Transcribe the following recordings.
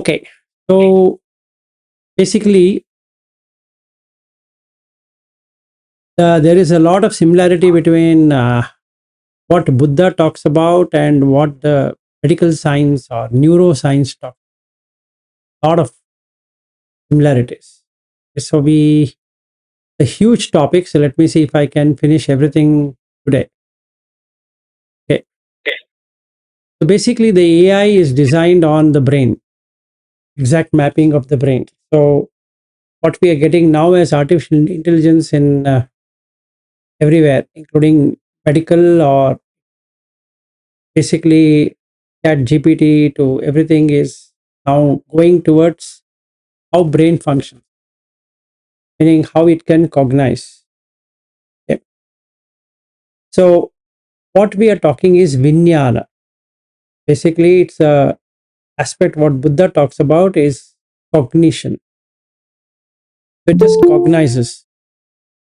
Okay, so basically, there is a lot of similarity between what Buddha talks about and what the medical science or neuroscience talk. A lot of similarities. So a huge topic. So let me see if I can finish everything today. Okay. So basically, the AI is designed on the brain, exact mapping of the brain. So what we are getting now as artificial intelligence in everywhere, including medical or basically chat GPT to everything is now going towards how brain functions, meaning how it can cognize. Okay. So what we are talking is vinyana. Basically, it's a aspect what Buddha talks about is cognition. It just cognizes.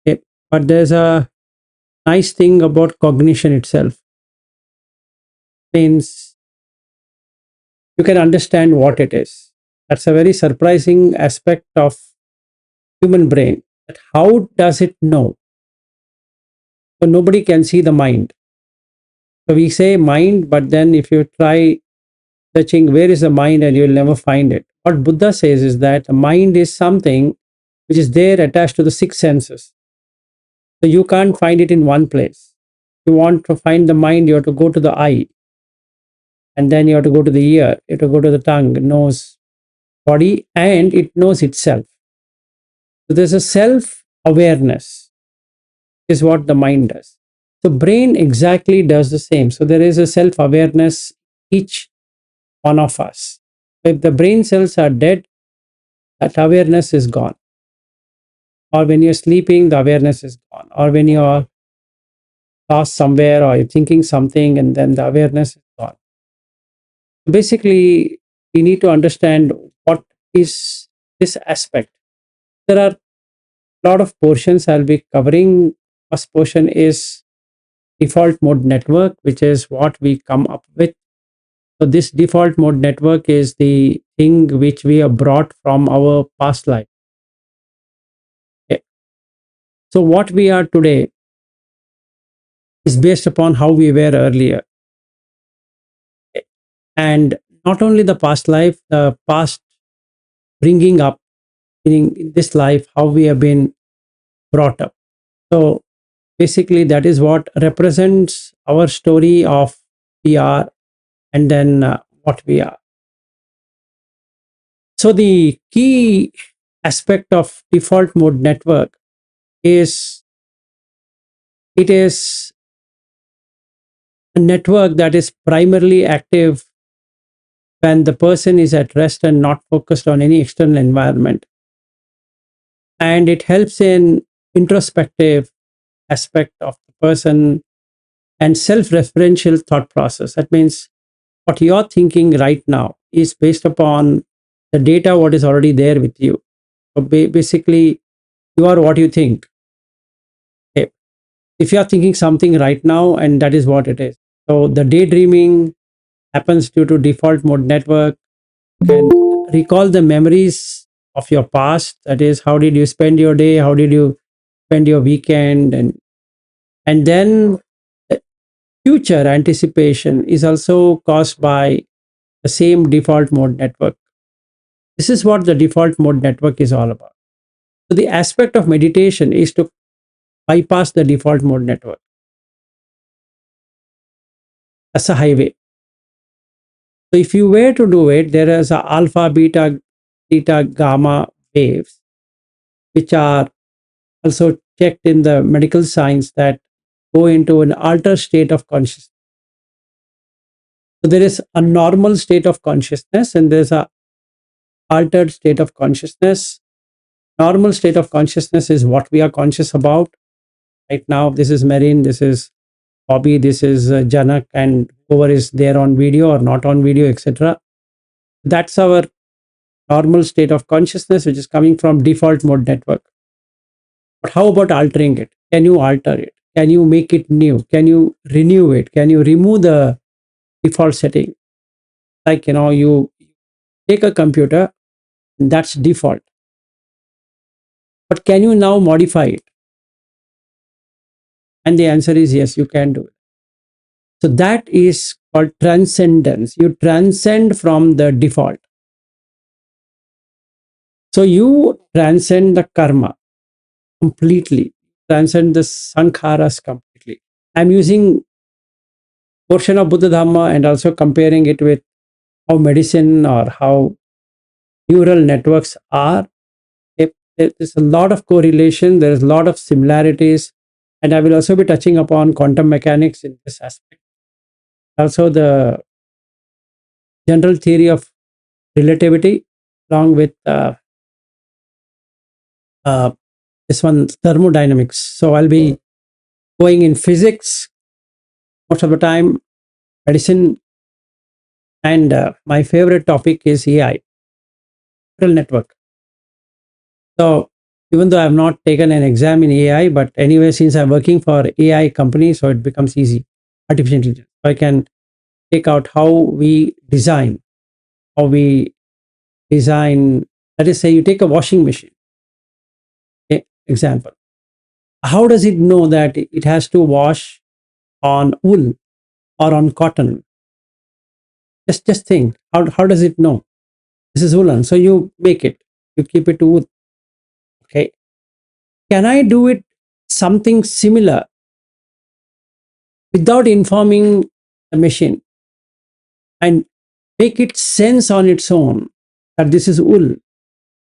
Okay. But there's a nice thing about cognition itself. Means you can understand what it is. That's a very surprising aspect of human brain. That how does it know? So nobody can see the mind. So we say mind, but then if you try searching where is the mind and you'll never find it. What Buddha says is that the mind is something which is there attached to the six senses. So you can't find it in one place. If you want to find the mind, you have to go to the eye, and then you have to go to the ear, you have to go to the tongue, nose, body, and it knows itself. So there's a self awareness, is what the mind does. So brain exactly does the same. So there is a self awareness each one of us. If the brain cells are dead, that awareness is gone. Or when you're sleeping, the awareness is gone. Or when you are lost somewhere or you're thinking something and then the awareness is gone. Basically, we need to understand what is this aspect. There are a lot of portions I'll be covering. First portion is default mode network, which is what we come up with. So this default mode network is the thing which we have brought from our past life. Okay. So what we are today is based upon how we were earlier. Okay. And not only the past life, the past bringing up, meaning in this life, how we have been brought up. So basically, that is what represents our story of we are and then what we are. So the key aspect of default mode network is it is a network that is primarily active when the person is at rest and not focused on any external environment. And it helps in introspective aspect of the person and self-referential thought process. That means what you're thinking right now is based upon the data what is already there with you. So basically, you are what you think. Okay. If you are thinking something right now, and that is what it is. So the daydreaming happens due to default mode network. You can recall the memories of your past. That is, how did you spend your day? How did you spend your weekend? And then the future anticipation is also caused by the same default mode network. This is what the default mode network is all about. So the aspect of meditation is to bypass the default mode network. That's a highway. So if you were to do it, there is a alpha, beta, theta, gamma waves, which are also checked in the medical science that go into an altered state of consciousness. So there is a normal state of consciousness and there's a altered state of consciousness. Normal state of consciousness is what we are conscious about right now. This is Marine, this is Bobby, this is Janak, and whoever is there on video or not on video, etc. That's our normal state of consciousness, which is coming from default mode network. But how about altering it? Can you alter it? Can you make it new? Can you renew it? Can you remove the default setting? Like, you take a computer, that's default. But can you now modify it? And the answer is yes, you can do it. So that is called transcendence. You transcend from the default. So you transcend the karma completely, transcend the sankharas completely. I'm using portion of Buddha Dhamma and also comparing it with how medicine or how neural networks are. There's a lot of correlation, there's a lot of similarities, and I will also be touching upon quantum mechanics in this aspect. Also, the general theory of relativity, along with uh, this one, thermodynamics. So I'll be going in physics most of the time, medicine, and my favorite topic is AI, neural network. So even though I've not taken an exam in AI, but anyway, since I'm working for AI company, so it becomes easy. Artificial intelligence. So I can take out how we design, how we design. Let us say you take a washing machine, okay, example. How does it know that it has to wash on wool or on cotton? Just think. How does it know? This is woolen. So you make it. You keep it to wool. Okay. Can I do it something similar without informing the machine and make it sense on its own that this is wool,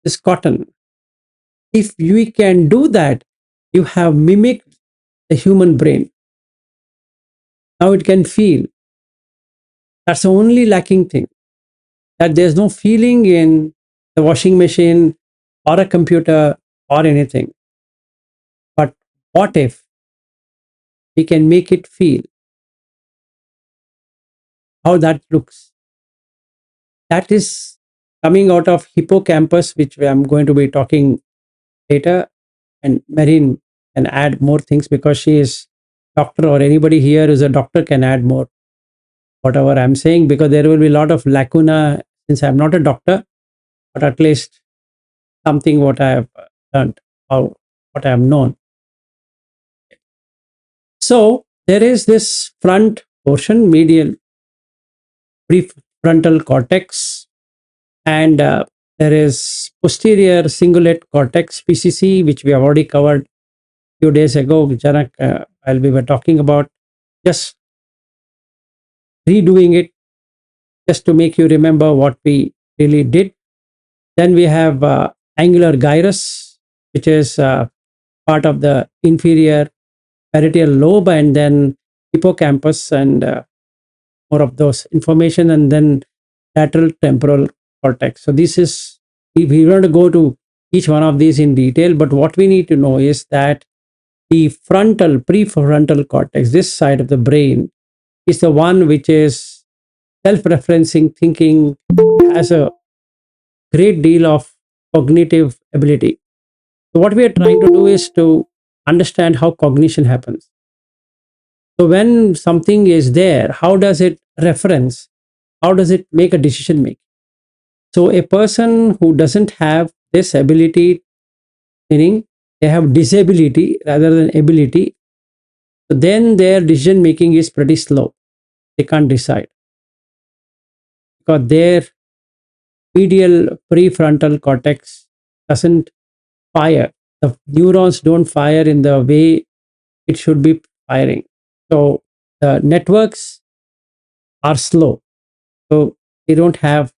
this cotton? If we can do that, you have mimicked the human brain. Now it can feel. That's the only lacking thing. That there's no feeling in the washing machine or a computer or anything. But what if we can make it feel how that looks? That is coming out of hippocampus, which I'm going to be talking later. And Marine can add more things because she is doctor, or anybody here who's a doctor can add more whatever I'm saying, because there will be a lot of lacuna since I'm not a doctor, but at least something what I have learned or what I have known. So there is this front portion, medial prefrontal cortex, and there is posterior cingulate cortex, PCC, which we have already covered a few days ago. Janak, while we were talking about, just redoing it just to make you remember what we really did. Then we have angular gyrus, which is part of the inferior parietal lobe, and then hippocampus, and more of those information, and then lateral temporal cortex. So this is, we want to go to each one of these in detail, but what we need to know is that the frontal, prefrontal cortex, this side of the brain, is the one which is self-referencing thinking, has a great deal of cognitive ability. So what we are trying to do is to understand how cognition happens. So when something is there, how does it reference? How does it make a decision making? So a person who doesn't have this ability, meaning they have disability rather than ability, so then their decision making is pretty slow. They can't decide because their medial prefrontal cortex doesn't fire. The neurons don't fire in the way it should be firing. So the networks are slow. So they don't have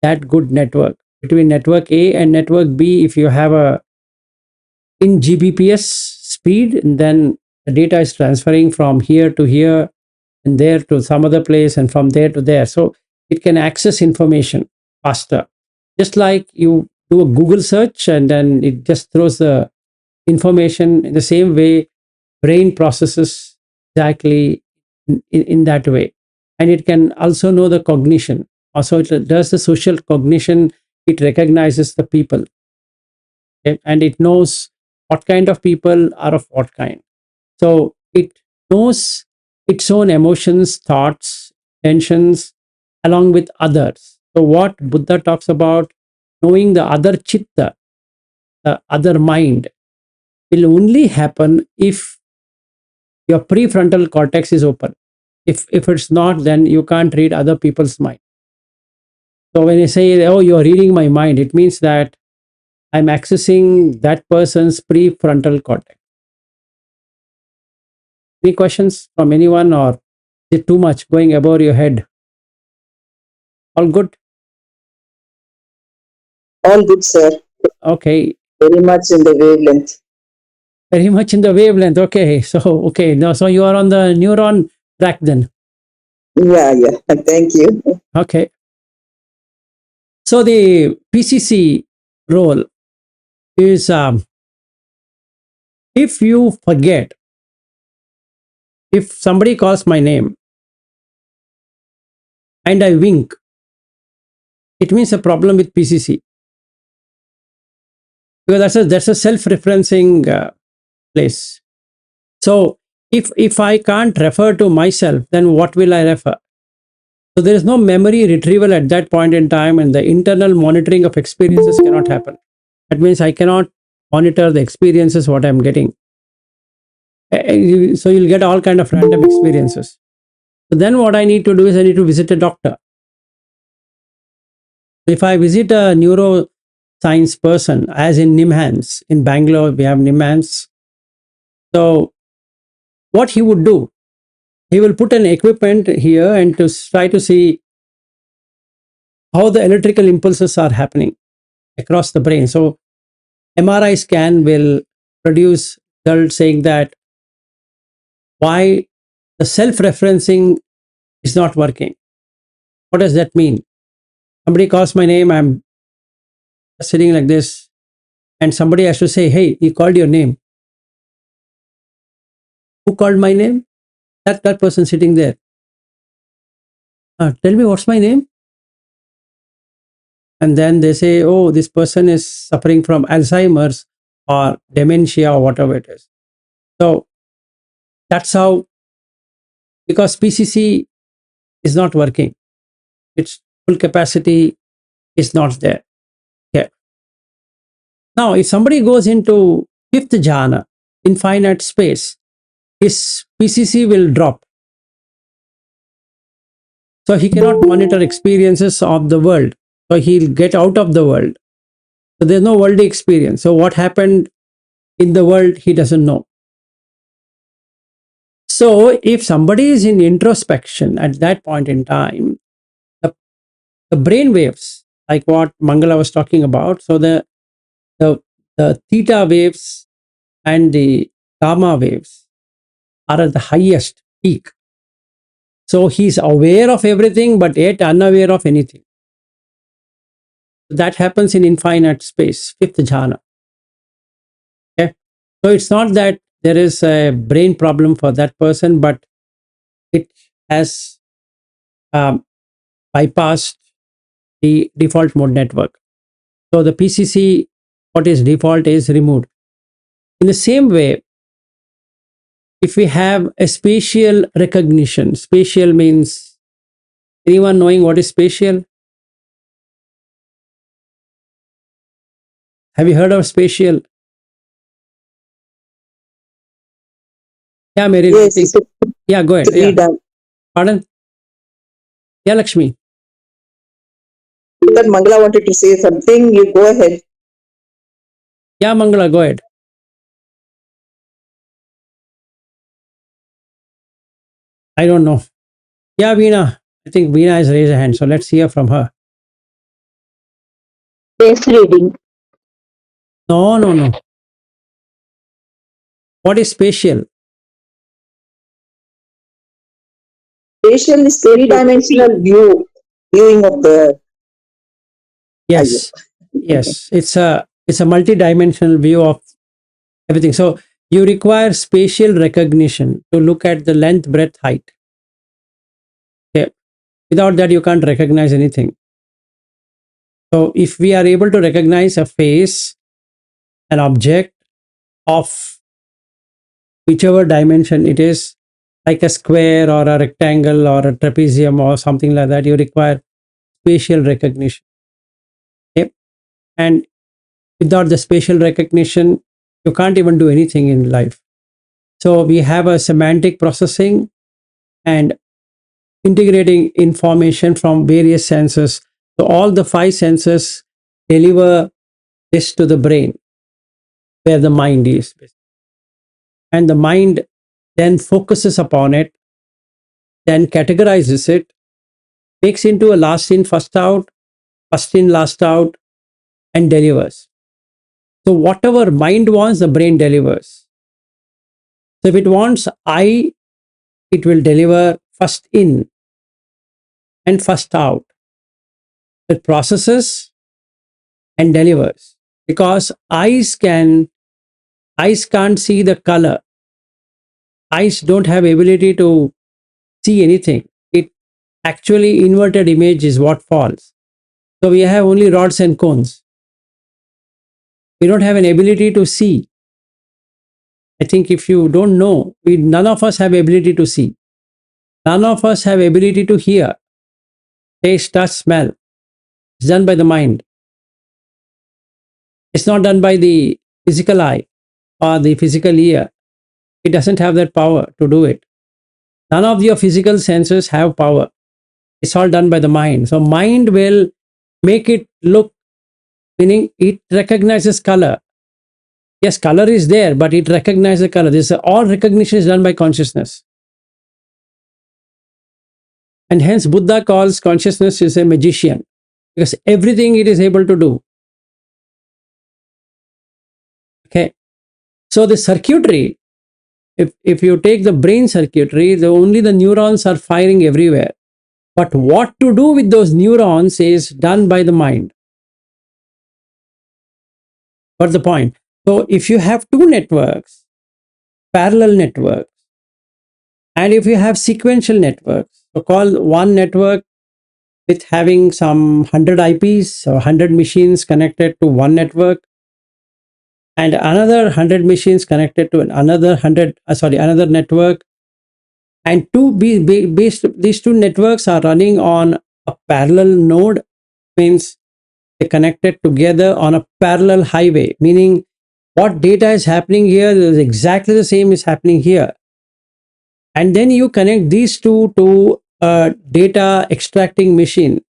that good network. Between network A and network B, if you have a in Gbps speed, and then the data is transferring from here to here and there to some other place and from there to there. So it can access information faster. Just like you do a Google search and then it just throws the information in the same way, brain processes exactly in that way. And it can also know the cognition. Also, it does the social cognition. It recognizes the people, okay? And it knows what kind of people are of what kind. So it knows its own emotions, thoughts, tensions, along with others. So what Buddha talks about, knowing the other chitta, the other mind, will only happen if your prefrontal cortex is open. If it's not, then you can't read other people's mind. So when you say, oh, you're reading my mind, it means that I'm accessing that person's prefrontal cortex. Any questions from anyone, or is it too much going above your head? All good? All good, sir. Okay. Very much in the wavelength. Very much in the wavelength. Okay. So, okay. No, so you are on the neuron track then. Yeah, yeah. Thank you. Okay. So the PCC role is if you forget, if somebody calls my name and I wink, it means a problem with PCC, because that's a self-referencing place. So if I can't refer to myself, then what will I refer? So there is no memory retrieval at that point in time, and the internal monitoring of experiences cannot happen. That means I cannot monitor the experiences what I'm getting. So you'll get all kind of random experiences. So then what I need to do is I need to visit a doctor. If I visit a neuroscience person, as in NIMHANS, in Bangalore, we have NIMHANS. So what he would do, he will put an equipment here and to try to see how the electrical impulses are happening across the brain. So MRI scan will produce results saying that why the self-referencing is not working. What does that mean? Somebody calls my name, I'm sitting like this, and somebody has to say, hey, he called your name. Who called my name? That person sitting there. Tell me what's my name? And then they say, oh, this person is suffering from Alzheimer's or dementia or whatever it is. So that's how, because PCC is not working, its full capacity is not there. Okay. Now, if somebody goes into fifth jhana, infinite space, his PCC will drop. So he cannot monitor experiences of the world. So he'll get out of the world. So there's no worldly experience. So what happened in the world, he doesn't know. So if somebody is in introspection at that point in time, the brain waves, like what Mangala was talking about, so the, the theta waves and the gamma waves are at the highest peak. So he's aware of everything, but yet unaware of anything. That happens in infinite space, fifth jhana. Okay. So it's not that there is a brain problem for that person, but it has bypassed the default mode network. So the PCC, what is default, is removed. In the same way, if we have a spatial recognition, spatial means, anyone knowing what is spatial? Have you heard of spatial? Yeah, Mary. Yes, Yeah, go ahead. Yeah. Pardon? Yeah, Lakshmi. That Mangala wanted to say something. You go ahead. Yeah, Mangala, go ahead. I don't know. Yeah, Veena. I think Veena has raised a hand, so let's hear from her. Face reading. No. What is spatial? Spatial is three-dimensional viewing of the. Yes. Yes. It's a multi-dimensional view of everything. So you require spatial recognition to look at the length, breadth, height. Okay. Without that, you can't recognize anything. So if we are able to recognize a face, an object of whichever dimension it is, like a square or a rectangle or a trapezium or something like that, you require spatial recognition. Okay? And without the spatial recognition, you can't even do anything in life. So we have a semantic processing and integrating information from various senses. So all the five senses deliver this to the brain, where the mind is. And the mind then focuses upon it, then categorizes it, makes into a last in, first out, first in, last out, and delivers. So whatever mind wants, the brain delivers. So if it wants I, it will deliver first in and first out. It processes and delivers because eyes can't see the color. Eyes don't have ability to see anything. It actually inverted image is what falls. So we have only rods and cones. We don't have an ability to see. I think if you don't know, none of us have ability to see. None of us have ability to hear, taste, touch, smell. It's done by the mind. It's not done by the physical eye or the physical ear. It doesn't have that power to do it. None of your physical senses have power. It's all done by the mind. So mind will make it look, meaning it recognizes color. Yes, color is there, but it recognizes color. All recognition is done by consciousness. And hence Buddha calls consciousness is a magician because everything it is able to do. Okay. So the circuitry, if you take the brain circuitry, only the neurons are firing everywhere. But what to do with those neurons is done by the mind. What's the point? So if you have two networks, parallel networks, and if you have sequential networks, so call one network with having some 100 IPs or 100 machines connected to one network, and another 100 machines connected to another network, and these two networks are running on a parallel node, means they connected together on a parallel highway, meaning what data is happening here is exactly the same is happening here. And then you connect these two to a data extracting machine,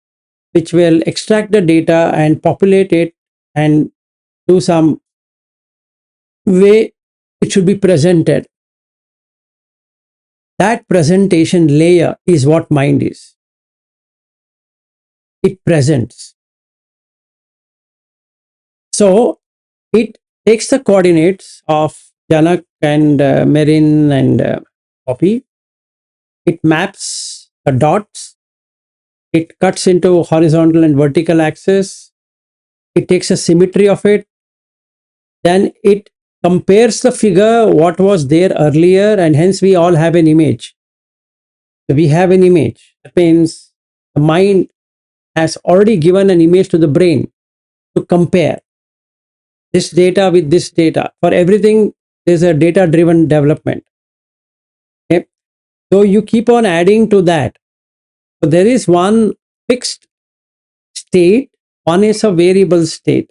which will extract the data and populate it and do some way it should be presented. That presentation layer is what mind is. It presents. So it takes the coordinates of Janak and Merin and Poppy. It maps the dots. It cuts into horizontal and vertical axis. It takes a symmetry of it. Then it compares the figure what was there earlier, and hence we all have an image. So we have an image. That means the mind has already given an image to the brain to compare this data with this data. For everything, there's a data-driven development. Okay? So you keep on adding to that. So there is one fixed state, one is a variable state.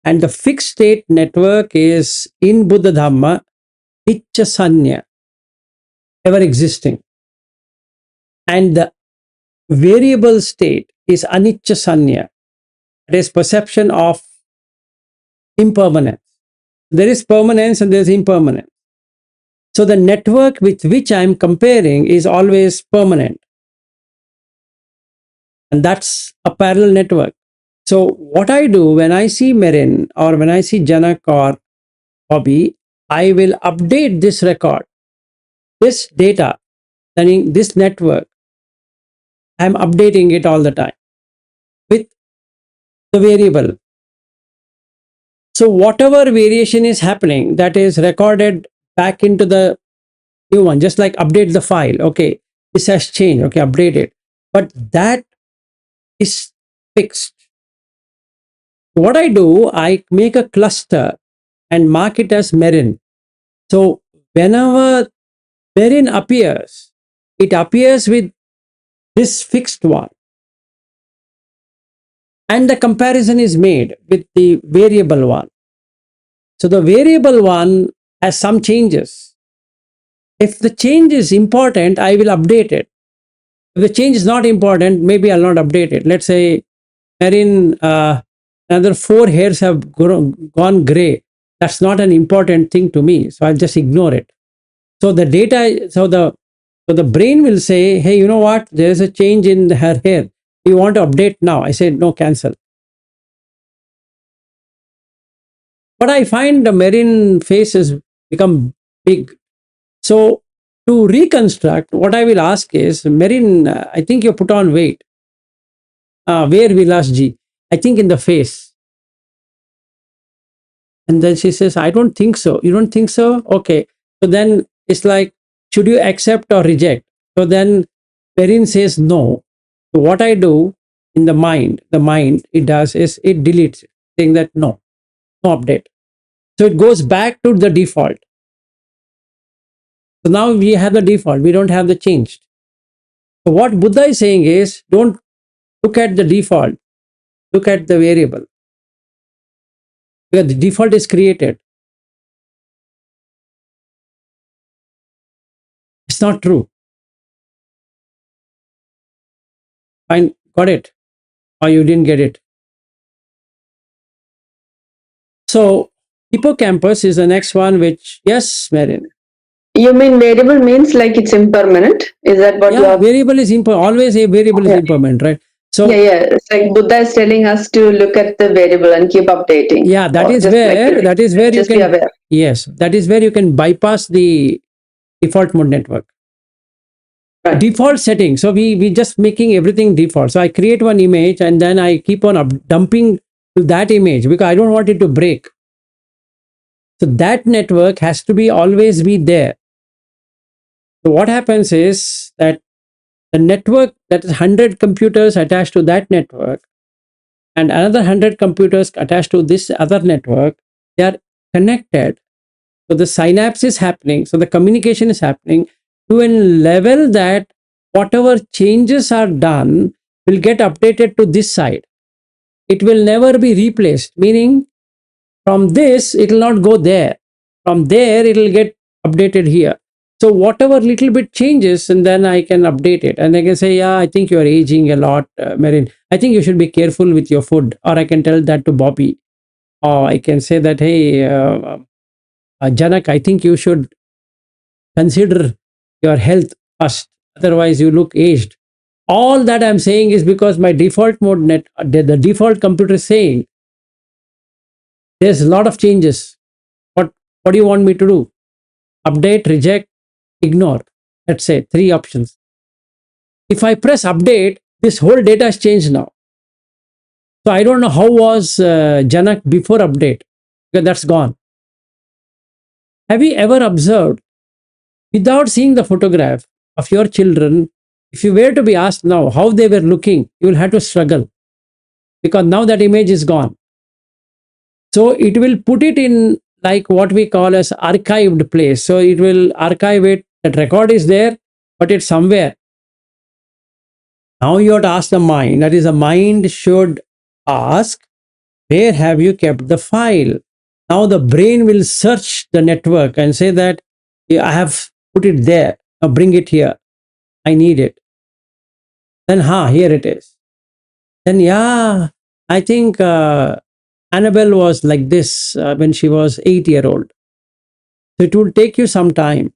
And the fixed state network is in Buddha Dhamma, Ichasanya, ever existing. And the variable state is Anichasanya, it is perception of impermanence. There is permanence and there is impermanence. So the network with which I am comparing is always permanent. And that's a parallel network. So what I do when I see Merin or when I see Janak or Bobby, I will update this record, this data, meaning this network. I'm updating it all the time with the variable. So whatever variation is happening, that is recorded back into the new one, just like update the file. Okay, this has changed. Okay, update it. But that is fixed. What I do, I make a cluster and mark it as Merin. So whenever Merin appears, it appears with this fixed one. and the comparison is made with the variable one. So the variable one has some changes. If the change is important, I will update it. If the change is not important, maybe I'll not update it. Let's say wherein another 4 hairs have gone gray. That's not an important thing to me, so I'll just ignore it. So the data, so the brain will say, hey, you know what? There's a change in her hair. You want to update now? I said, no, cancel. But I find the marine face has become big. So to reconstruct, what I will ask is, Marine, I think you put on weight. Where Vilas ji? I think in the face. And then she says, I don't think so. You don't think so? Okay. So then it's like, should you accept or reject? So then Perrin says no. So what I do in the mind it does is it deletes it, saying that no, no update. So it goes back to the default. So now we have the default, we don't have the changed. So what Buddha is saying is, don't look at the default, look at the variable. Because the default is created. It's not true. Fine, got it. Or you didn't get it. So hippocampus is the next one, which, yes, Marin. You mean variable means like it's impermanent? Is that what you Yeah, are? variable is always a variable is impermanent, right? So yeah. It's like Buddha is telling us to look at the variable and keep updating. yeah, that Or is just like where you just be can, aware. yes, that is where you can bypass the default mode network. Right. Default setting. So we just making everything default. So I create one image and then I keep on dumping to that image because I don't want it to break. So that network has to be always be there. So what happens is that the network, that is 100 computers attached to that network and another 100 computers attached to this other network, they are connected. So the synapse is happening. So the communication is happening to a level that whatever changes are done will get updated to this side. It will never be replaced, meaning from this, it will not go there. From there, it will get updated here. So whatever little bit changes, and then I can update it. And I can say, yeah, I think you are aging a lot, Marin. I think you should be careful with your food. Or I can tell that to Bobby. Or I can say that, hey, Janak, I think you should consider your health first. Otherwise, you look aged. All that I'm saying is because my default mode the default computer is saying there's a lot of changes. What do you want me to do? Update, reject, ignore. Let's say 3 options. If I press update, this whole data has changed now. So I don't know how was Janak before update, because that's gone. Have you ever observed, without seeing the photograph of your children, if you were to be asked now how they were looking, you will have to struggle because now that image is gone. So it will put it in like what we call as archived place. So it will archive it. That record is there, but it's somewhere. Now you have to ask the mind. That is, the mind should ask, where have you kept the file? Now the brain will search the network and say that, yeah, I have put it there. Now bring it here. I need it. Then, here it is. Then, yeah, I think Annabelle was like this when she was 8-year-old. So it will take you some time.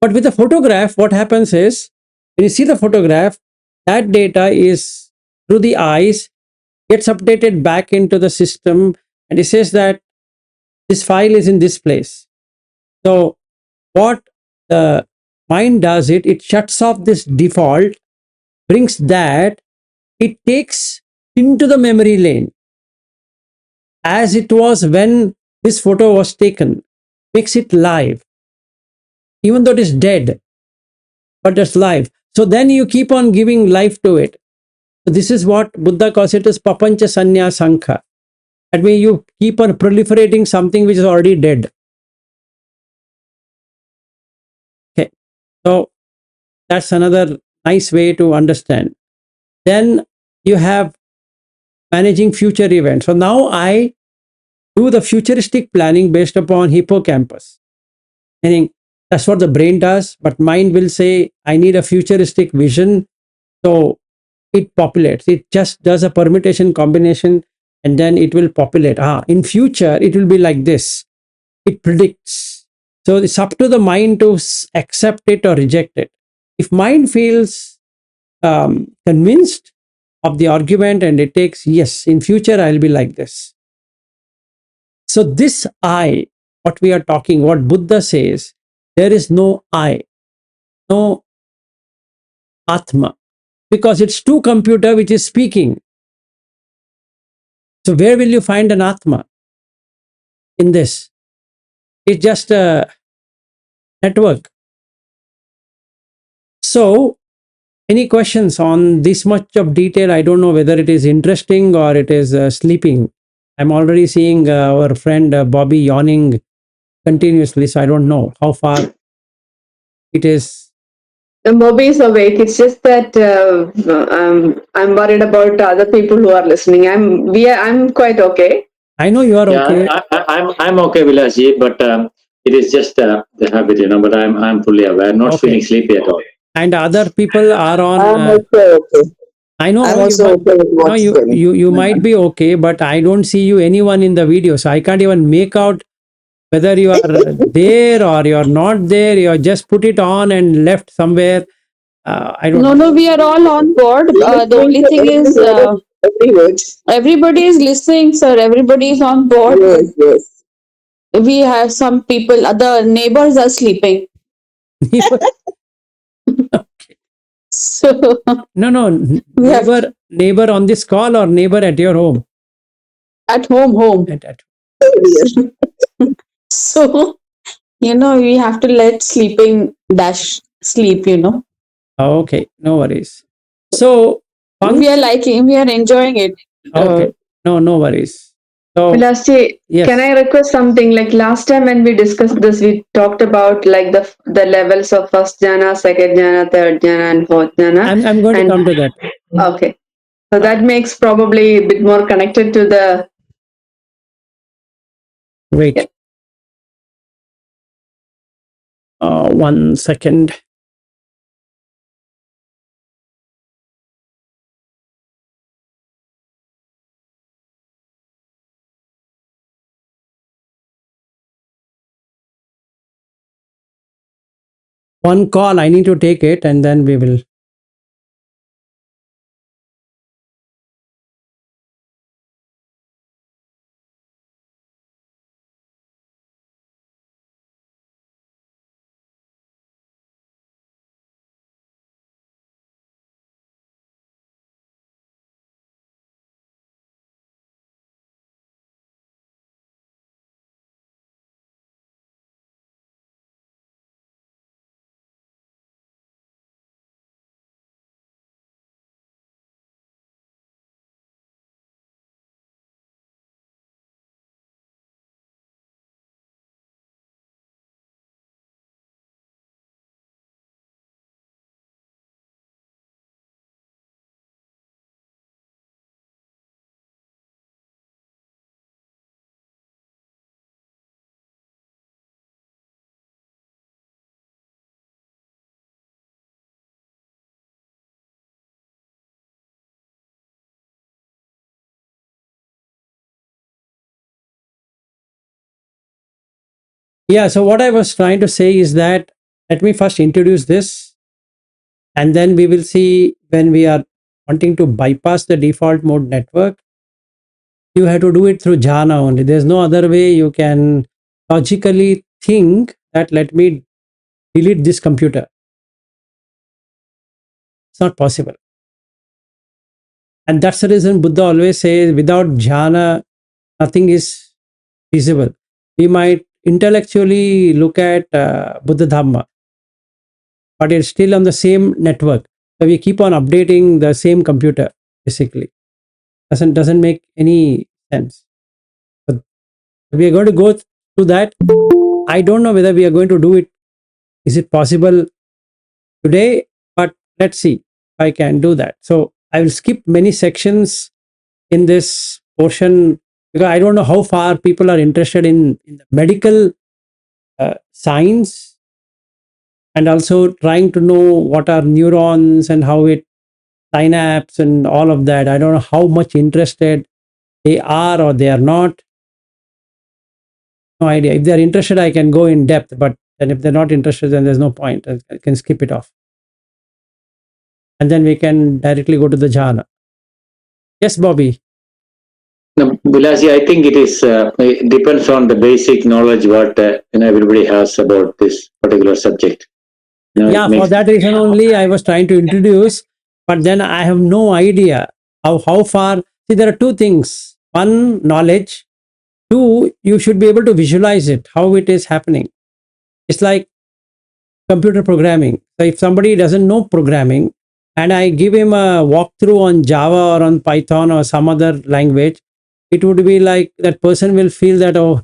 But with a photograph, what happens is, when you see the photograph, that data is through the eyes, gets updated back into the system, and it says that this file is in this place. So what the mind does, it shuts off this default, brings that, it takes into the memory lane as it was when this photo was taken, makes it live, even though it is dead, but it's live. So then you keep on giving life to it. So this is what Buddha calls it as papancha sanya sankha. That means you keep on proliferating something which is already dead. Okay, so that's another nice way to understand. Then you have managing future events. So now I do the futuristic planning based upon hippocampus. Meaning that's what the brain does, but mind will say, I need a futuristic vision. So it populates. It just does a permutation combination and then it will populate. In future, it will be like this. It predicts. So it's up to the mind to accept it or reject it. If mind feels convinced of the argument and it takes, yes, in future, I'll be like this. So this I, what we are talking, what Buddha says, there is no I, no Atma, because it's two computer which is speaking. So where will you find an Atma in this? It's just a network. So any questions on this much of detail? I don't know whether it is interesting or it is sleeping. I'm already seeing our friend Bobby yawning continuously, so I don't know how far it is. Bobby is awake. It's just that I'm worried about other people who are listening. I'm quite okay. I know you are Yeah, okay. I'm okay, Vilasji, but it is just the habit, But I'm fully aware, not Okay. feeling sleepy at all. And other people are on. I'm also okay. I know I'm you, also okay with no, what's going. you might be okay, but I don't see you anyone in the video, so I can't even make out whether you are there or you are not there. You just put it on and left somewhere. I don't know. No, we are all on board. The only thing is, Every word. everybody is listening, sir. Everybody is on board. Yes, yes. We have some people, other neighbors are sleeping. So, No, we have neighbor on this call or neighbor at your home? at home. At So, we have to let sleeping dash sleep, Okay, no worries. So, We are enjoying it. okay, no worries. So, Vilasji, yes. can I request something? Like last time when we discussed this, we talked about like the levels of first jhana, second jhana, third jhana, and fourth jhana. I'm going to And- come to that. Okay. So that makes probably a bit more connected to the. Wait. Yeah. 1 second. One call, I need to take it and then we will. Yeah, so what I was trying to say is that let me first introduce this and then we will see when we are wanting to bypass the default mode network, you have to do it through jhana only. There's no other way you can logically think that let me delete this computer. It's not possible. And that's the reason Buddha always says without jhana, nothing is feasible. We might intellectually look at Buddha Dhamma, but it's still on the same network. So we keep on updating the same computer, basically. Doesn't make any sense. But we are going to go through that. I don't know whether we are going to do it. Is it possible today? But let's see if I can do that. So I will skip many sections in this portion, because I don't know how far people are interested in the medical science, and also trying to know what are neurons and how it synapse and all of that. I don't know how much interested they are or they are not. No idea. If they're interested, I can go in depth, but then if they're not interested, then there's no point. I can skip it off. And then we can directly go to the jhana. Yes, Bobby. No, Bilasi, I think it depends on the basic knowledge what everybody has about this particular subject. Yeah, It for makes that reason only I was trying to introduce, but then I have no idea how far. See, there are two things. One, knowledge. Two, you should be able to visualize it, how it is happening. It's like computer programming. So if somebody doesn't know programming and I give him a walkthrough on Java or on Python or some other language, it would be like that person will feel that, oh,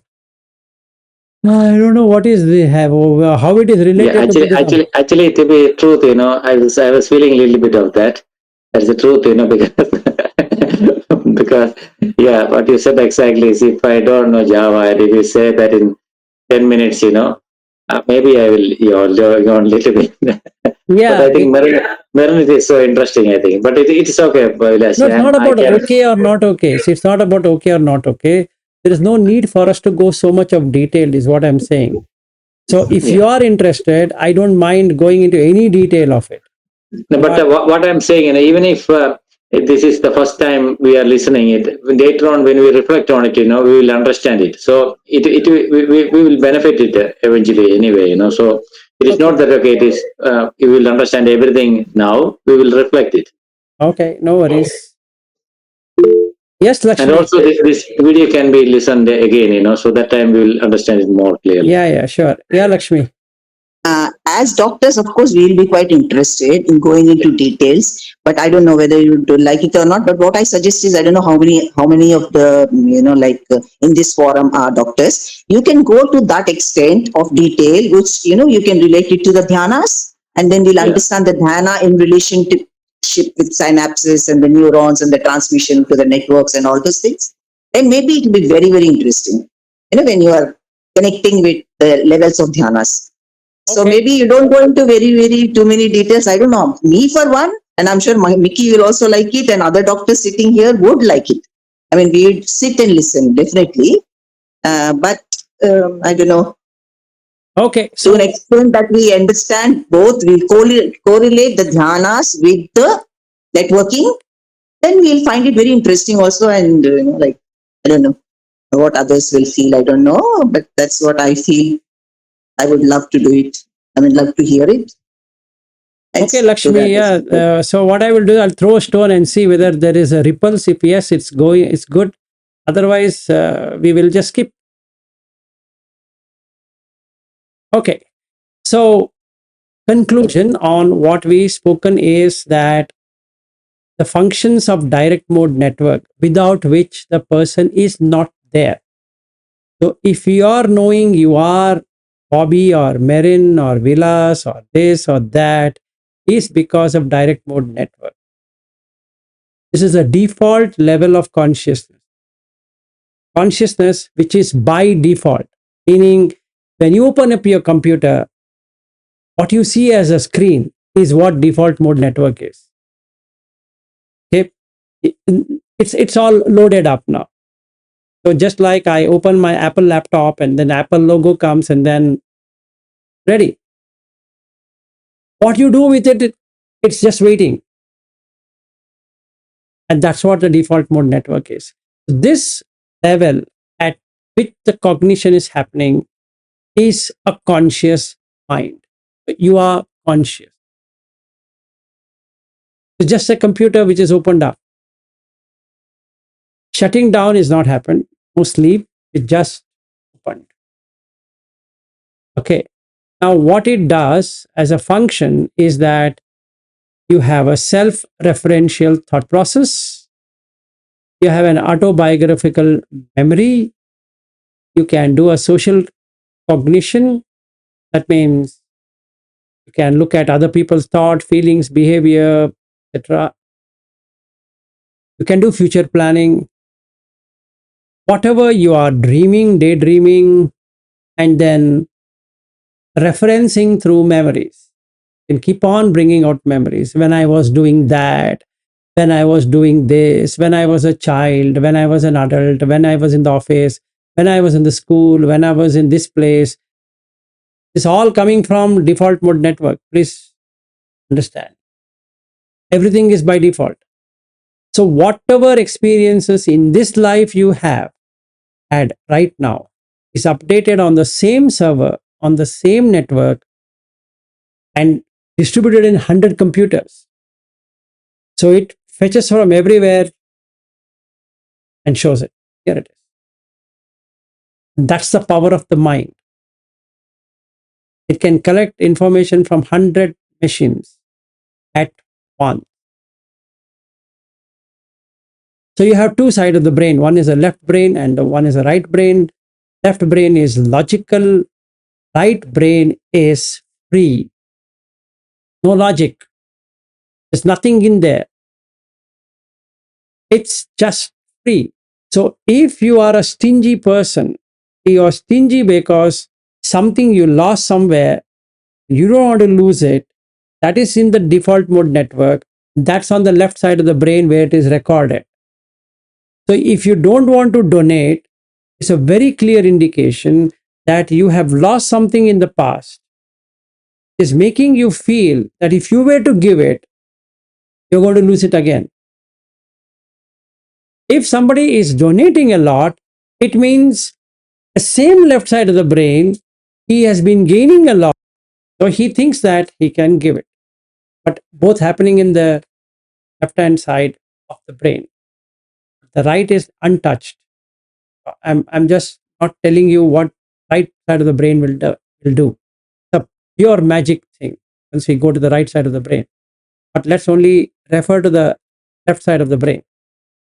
I don't know what is they have, or how it is yeah. related to Buddha Dhamma. Actually, to be truth, I was feeling a little bit of that. That's the truth, because because yeah, what you said exactly is if I don't know Java, and if you say that in 10 minutes, maybe I will yawn a little bit. But Yeah, I think Marin it is so interesting. I think, but it is okay, no, Vilas. it's not I about can. okay or not okay. See, it's not about okay or not okay. There is no need for us to go so much of detail, is what I'm saying. So if you Yeah. are interested, I don't mind going into any detail of it. No, but But what I'm saying, even if this is the first time we are listening it, later on when we reflect on it, we will understand it. So we will benefit it eventually anyway, So it is not okay, that okay. It is you will understand everything now. We will reflect it, okay, no worries. Yes, and Lakshmi. also this video can be listened again, So that time we will understand it more clearly. Yeah, sure. Yeah, Lakshmi. As doctors, of course, we will be quite interested in going into details, but I don't know whether you would like it or not. But what I suggest is, I don't know how many of the in this forum are doctors. You can go to that extent of detail, which you can relate it to the dhyanas, and then we'll Yeah. understand the dhyana in relationship with synapses and the neurons and the transmission to the networks and all those things. Then maybe it will be very very interesting. When you are connecting with the levels of dhyanas. So Okay. maybe you don't go into very, very too many details. I don't know. Me for one, and I'm sure Mickey will also like it, and other doctors sitting here would like it. I mean, we sit and listen definitely, but I don't know, Okay. to an So extent that we understand both, we correlate the dhyanas with the networking, then we'll find it very interesting also. And like I don't know what others will feel. I don't know, but that's what I feel. I would love to do it. I would love to hear it. okay, Thanks to Lakshmi. Yeah. that. So what I will do, I'll throw a stone and see whether there is a repulse. If yes, it's going. It's good. Otherwise, we will just skip. Okay. So conclusion on what we spoken is that the functions of direct mode network, without which the person is not there. So if you are knowing you are Bobby or Marin or Vilas or this or that, is because of direct mode network. This is a default level of consciousness. Consciousness which is by default, meaning when you open up your computer, what you see as a screen is what default mode network is. Okay, it's all loaded up now. So just like I open my Apple laptop and then Apple logo comes and then ready. What you do with it, it's just waiting. And that's what the default mode network is. This level at which the cognition is happening is a conscious mind. You are conscious. It's just a computer which is opened up. Shutting down is not happened. No sleep. It just opened. Okay. Now, what it does as a function is that you have a self-referential thought process. You have an autobiographical memory. You can do a social cognition. That means you can look at other people's thought, feelings, behavior, etc. You can do future planning. Whatever you are dreaming, daydreaming, and then referencing through memories. You can keep on bringing out memories. When I was doing that, when I was doing this, when I was a child, when I was an adult, when I was in the office, when I was in the school, when I was in this place. It's all coming from default mode network. Please understand. Everything is by default. So whatever experiences in this life you have had right now is updated on the same server, on the same network, and distributed in 100 computers. So it fetches from everywhere and shows it. Here it is. That's the power of the mind. It can collect information from 100 machines at once. So you have two sides of the brain. One is a left brain and one is a right brain. Left brain is logical. Right brain is free. No logic. There's nothing in there. It's just free. So if you are a stingy person, you are stingy because something you lost somewhere, you don't want to lose it. That is in the default mode network. That's on the left side of the brain where it is recorded. So if you don't want to donate, it's a very clear indication that you have lost something in the past. It's making you feel that if you were to give it, you're going to lose it again. If somebody is donating a lot, it means the same left side of the brain, he has been gaining a lot. So he thinks that he can give it. But both happening in the left hand side of the brain. The right is untouched. I'm just not telling you what right side of the brain will do. The pure magic thing once we go to the right side of the brain. But let's only refer to the left side of the brain.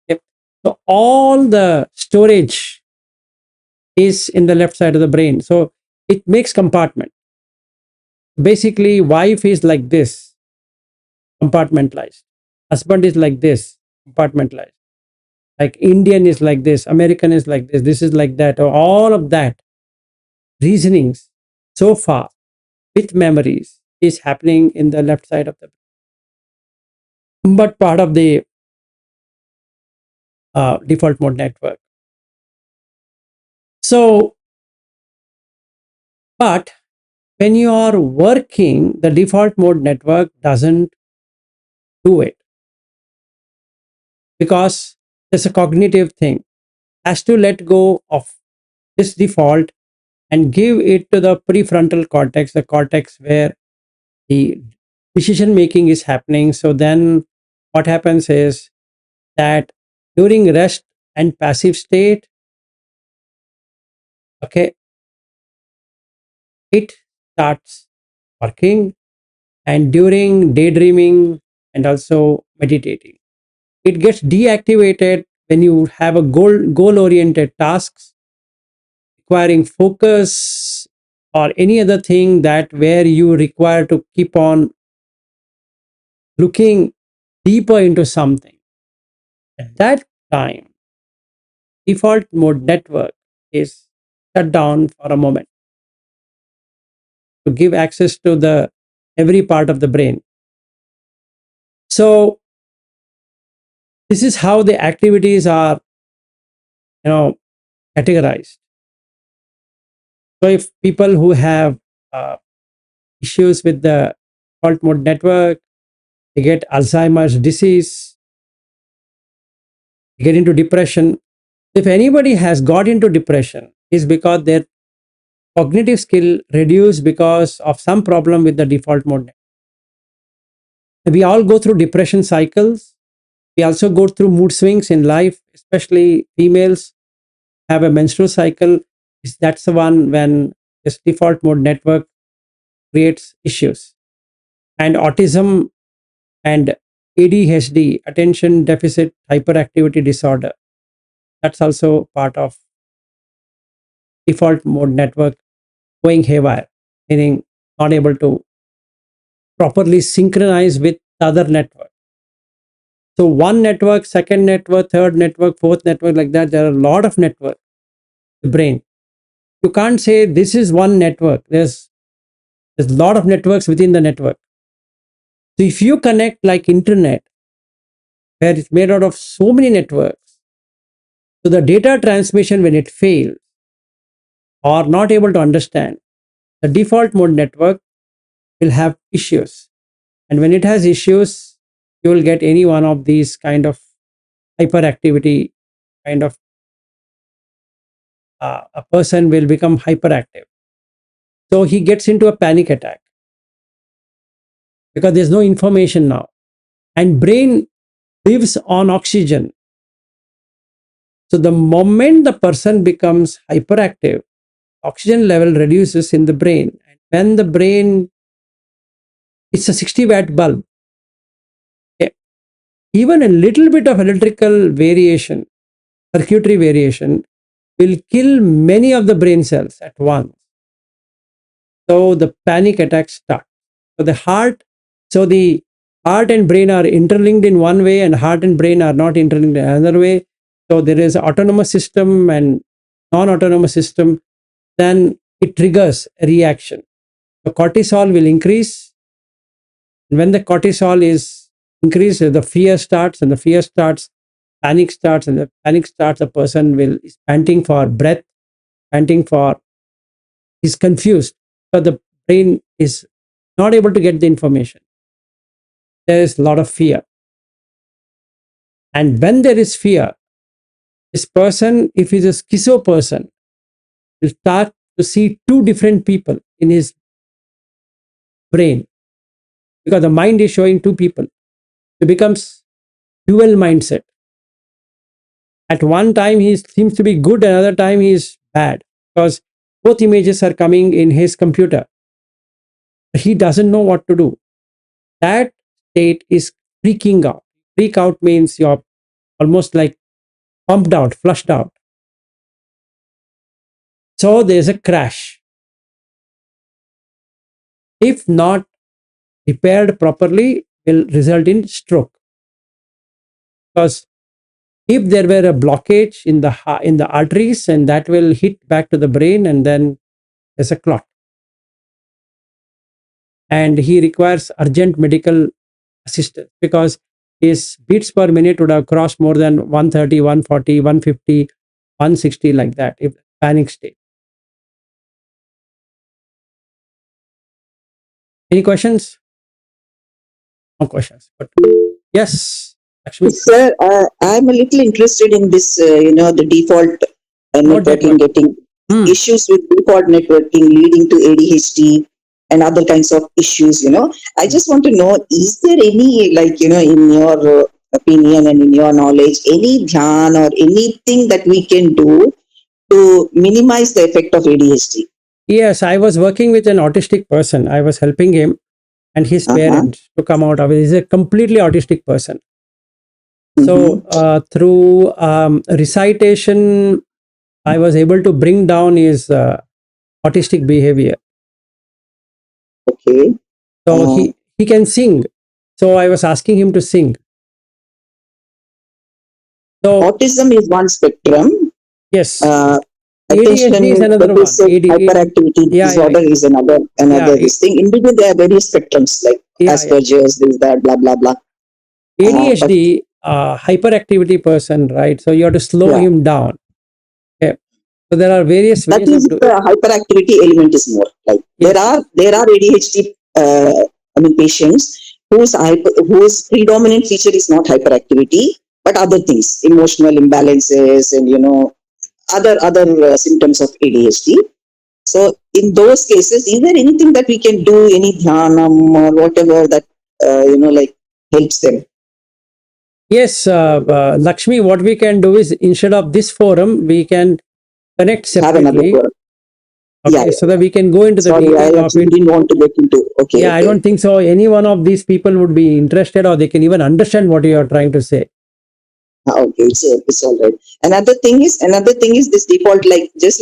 Okay? So all the storage is in the left side of the brain. So it makes compartment. Basically, wife is like this, compartmentalized. Husband is like this, compartmentalized. Like Indian is like this, American is like this is like that, or all of that reasonings so far with memories is happening in the left side of the brain. But part of the default mode network. So, but when you are working, the default mode network doesn't do it because there's a cognitive thing. Has to let go of this default and give it to the prefrontal cortex, the cortex where the decision making is happening. So then what happens is that during rest and passive state, okay, it starts working, and during daydreaming and also meditating, it gets deactivated when you have a goal oriented tasks requiring focus or any other thing that where you require to keep on looking deeper into something. At that time, default mode network is shut down for a moment to give access to the every part of the brain. So this is how the activities are, categorized. So if people who have issues with the default mode network, they get Alzheimer's disease, they get into depression. If anybody has got into depression, is because their cognitive skill reduced because of some problem with the default mode. We all go through depression cycles. We also go through mood swings in life, especially females have a menstrual cycle. That's the one when this default mode network creates issues. And autism and ADHD, attention deficit hyperactivity disorder, that's also part of default mode network going haywire, meaning not able to properly synchronize with the other network. So one network, second network, third network, fourth network, like that. There are a lot of networks. The brain. You can't say this is one network. There's a lot of networks within the network. So if you connect like internet, where it's made out of so many networks, so the data transmission when it fails or not able to understand, the default mode network will have issues. And when it has issues, you will get any one of these kind of hyperactivity kind of a person will become hyperactive. So he gets into a panic attack because there's no information now. And brain lives on oxygen. So the moment the person becomes hyperactive, oxygen level reduces in the brain. And when the brain, it's a 60-watt bulb. Okay. Even a little bit of electrical variation, circuitry variation, will kill many of the brain cells at once. So the panic attacks start. So the heart and brain are interlinked in one way, and heart and brain are not interlinked in another way. So there is autonomous system and non-autonomous system. Then it triggers a reaction. The cortisol will increase. And when the cortisol is increased, the fear starts, and the fear starts, panic starts, and the panic starts, the person is panting for breath, panting for, is confused. So the brain is not able to get the information. There is a lot of fear. And when there is fear, this person, if he's a schizo person, will start to see two different people in his brain because the mind is showing two people. It becomes dual mindset. At one time, he seems to be good, another time, he is bad because both images are coming in his computer. He doesn't know what to do. That state is freaking out. Freak out means you're almost like pumped out, flushed out. So there's a crash. If not repaired properly, will result in stroke. Because if there were a blockage in the arteries, and that will hit back to the brain, and then there's a clot. And he requires urgent medical assistance because his beats per minute would have crossed more than 130, 140, 150, 160, like that, if panic state. Any questions? No questions. But yes, actually, Sir, I'm a little interested in this, the default Node networking, network. getting issues with default networking leading to ADHD and other kinds of issues. I just want to know, is there any, in your opinion and in your knowledge, any dhyan or anything that we can do to minimize the effect of ADHD? Yes, I was working with an autistic person. I was helping him and his parents to come out of it. He's a completely autistic person. So through recitation, I was able to bring down his autistic behavior. Okay. So he can sing. So I was asking him to sing. So autism is one spectrum. Yes. Attention ADHD is another one. hyperactivity disorder is another this thing. In between, there are various spectrums like Asperger's, this, that, blah, blah, blah. ADHD, hyperactivity person, right? So you have to slow him down. Okay. So there are various ways of doing. The hyperactivity element is more like there are ADHD patients whose predominant feature is not hyperactivity but other things, emotional imbalances and other symptoms of ADHD. So in those cases, is there anything that we can do, any dhyanam or whatever that helps them? Yes, Lakshmi, what we can do is, instead of this forum, we can connect separately. Okay, so that we can go into the detail of it. Didn't want to get into. Okay. Yeah, I don't think so. Any one of these people would be interested, or they can even understand what you are trying to say. Okay, it's all right. Another thing is this default, just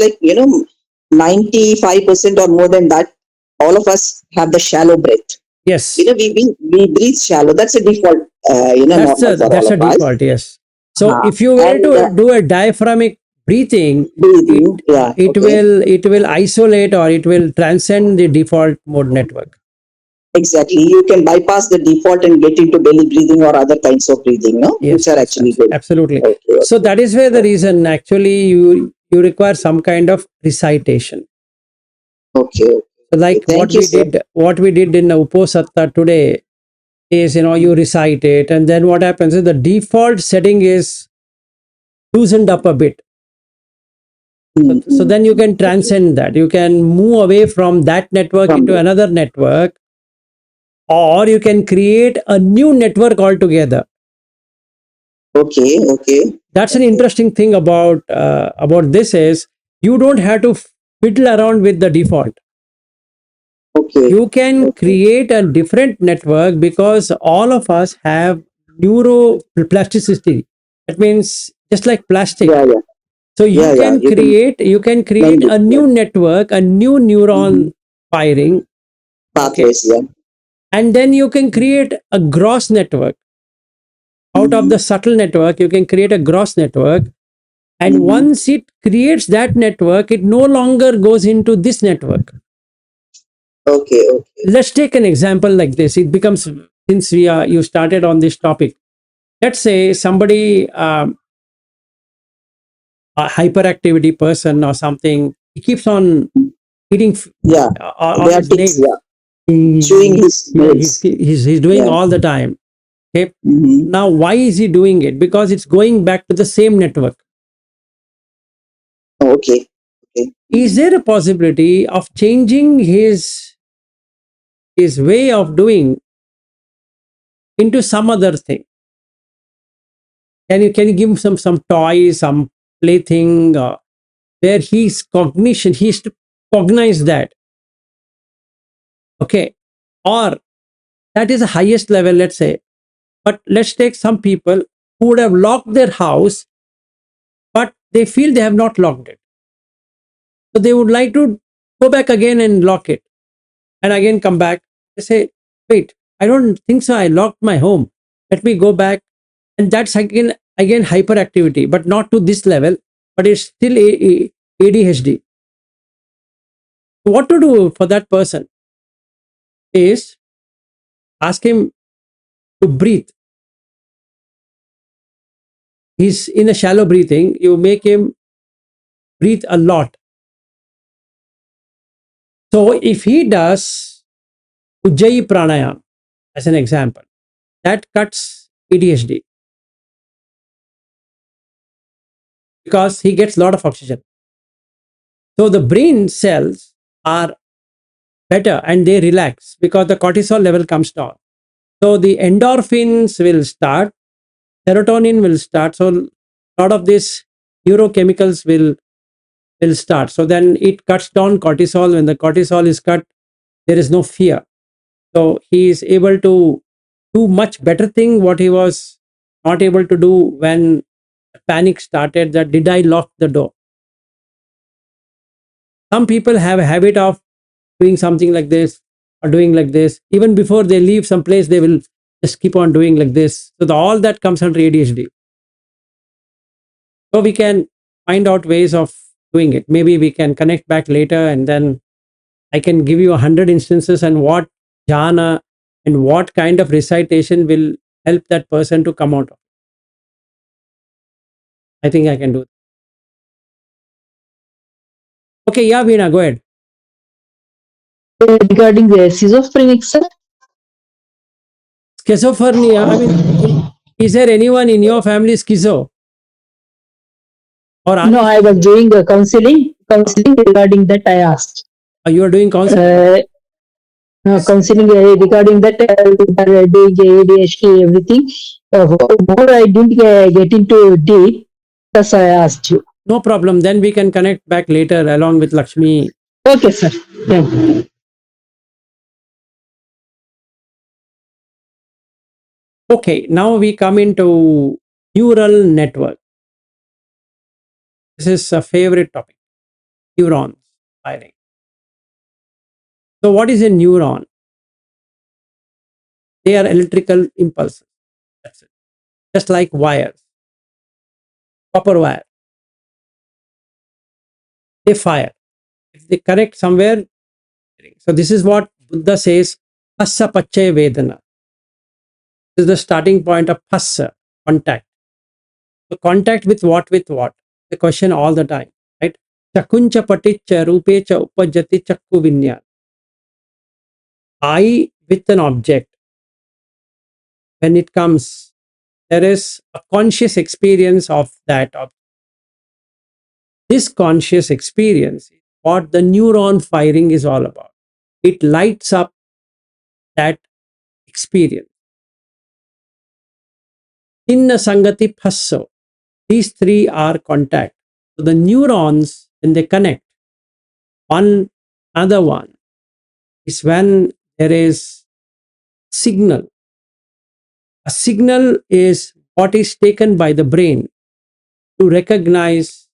95% or more than that, all of us have the shallow breath. Yes. We breathe shallow. That's a default normal for all that's of a us. default, yes. So Uh, if you were and to do a diaphragmic breathing, it breathing, yeah, okay. it will isolate or it will transcend the default mode network. Exactly. You can bypass the default and get into belly breathing or other kinds of breathing, no? Which Yes, are yes, actually good. absolutely. Okay, So okay. that is where the reason actually you require some kind of recitation. Okay, So okay. like Thank you, sir. what we did in the Uposatta today is, you recite it, and then what happens is the default setting is loosened up a bit. So Mm-hmm. then you can transcend that. You can move away from that network From into the, another network, or you can create a new network altogether. okay, okay, That's an okay, interesting thing about this is you don't have to fiddle around with the default. okay, You can okay. create a different network because all of us have neuroplasticity. That means just like plastic. Yeah, yeah, So yeah, yeah. you can create Mend a it. Yeah. new network, a new Mm-hmm. neuron firing. Okay. Pathways, yeah. And then you can create a gross network. Out of Mm-hmm. the subtle network, you can create a gross network. And Mm-hmm. once it creates that network, it no longer goes into this network. Okay, okay. Let's take an example like this. It becomes, since you started on this topic. Let's say somebody, a hyperactivity person or something, he keeps on eating Yeah, on they are his ticks, nails. yeah. Chewing his Yeah, nails. he's doing Yeah. all the time. Okay. Mm-hmm. Now, why is he doing it? Because it's going back to the same network. Okay, okay. Is there a possibility of changing his way of doing into some other thing? Can you give him some toy, some plaything, where he's cognition, he's to cognize that, okay, or that is the highest level, let's say. But let's take some people who would have locked their house, but they feel they have not locked it, so they would like to go back again and lock it, and again come back. They say, wait, I don't think so, I locked my home, let me go back. And that's again hyperactivity, but not to this level, but it's still ADHD. What to do for that person is ask him to breathe. He's in a shallow breathing, you make him breathe a lot. So if he does Ujjayi pranayam as an example, that cuts ADHD because he gets a lot of oxygen. So the brain cells are better and they relax because the cortisol level comes down. So the endorphins will start, serotonin will start. So a lot of these neurochemicals will start. So then it cuts down cortisol. When the cortisol is cut, there is no fear. So he is able to do much better thing what he was not able to do when panic started, that did I lock the door. Some people have a habit of doing something like this or doing like this. Even before they leave some place, they will just keep on doing like this. So all that comes under ADHD. So we can find out ways of doing it. Maybe we can connect back later, and then I can give you 100 instances and what jhana and what kind of recitation will help that person to come out of. I think I can do it. Okay, yeah, Veena, go ahead. Regarding the schizophrenic, sir? Schizophrenia, I mean, is there anyone in your family schizo? Or are No, you I was schizo? doing a counseling regarding that. I asked. Or you are doing counseling? Uh, Counseling regarding that, we are doing ADHD, everything. More I didn't get into deep, thus I asked you. No problem. Then we can connect back later along with Lakshmi. Okay, sir. Thank you. Okay, now we come into neural network. This is a favorite topic, neurons firing. So, what is a neuron? They are electrical impulses That's it. Just like wires, copper wire, they fire. If they connect somewhere, so this is what Buddha says, Phassa Pacchaya Vedana. This is the starting point of phassa, contact. So contact with what? With what? The question all the time, right? Chakuncha paticcha rupecha upajjati chakku vinya. I with an object, when it comes, there is a conscious experience of that object. This conscious experience is what the neuron firing is all about. It lights up that experience. Inna sangati phasso. These three are contact. So the neurons, when they connect, one another one, is when there is signal. A signal is what is taken by the brain to recognize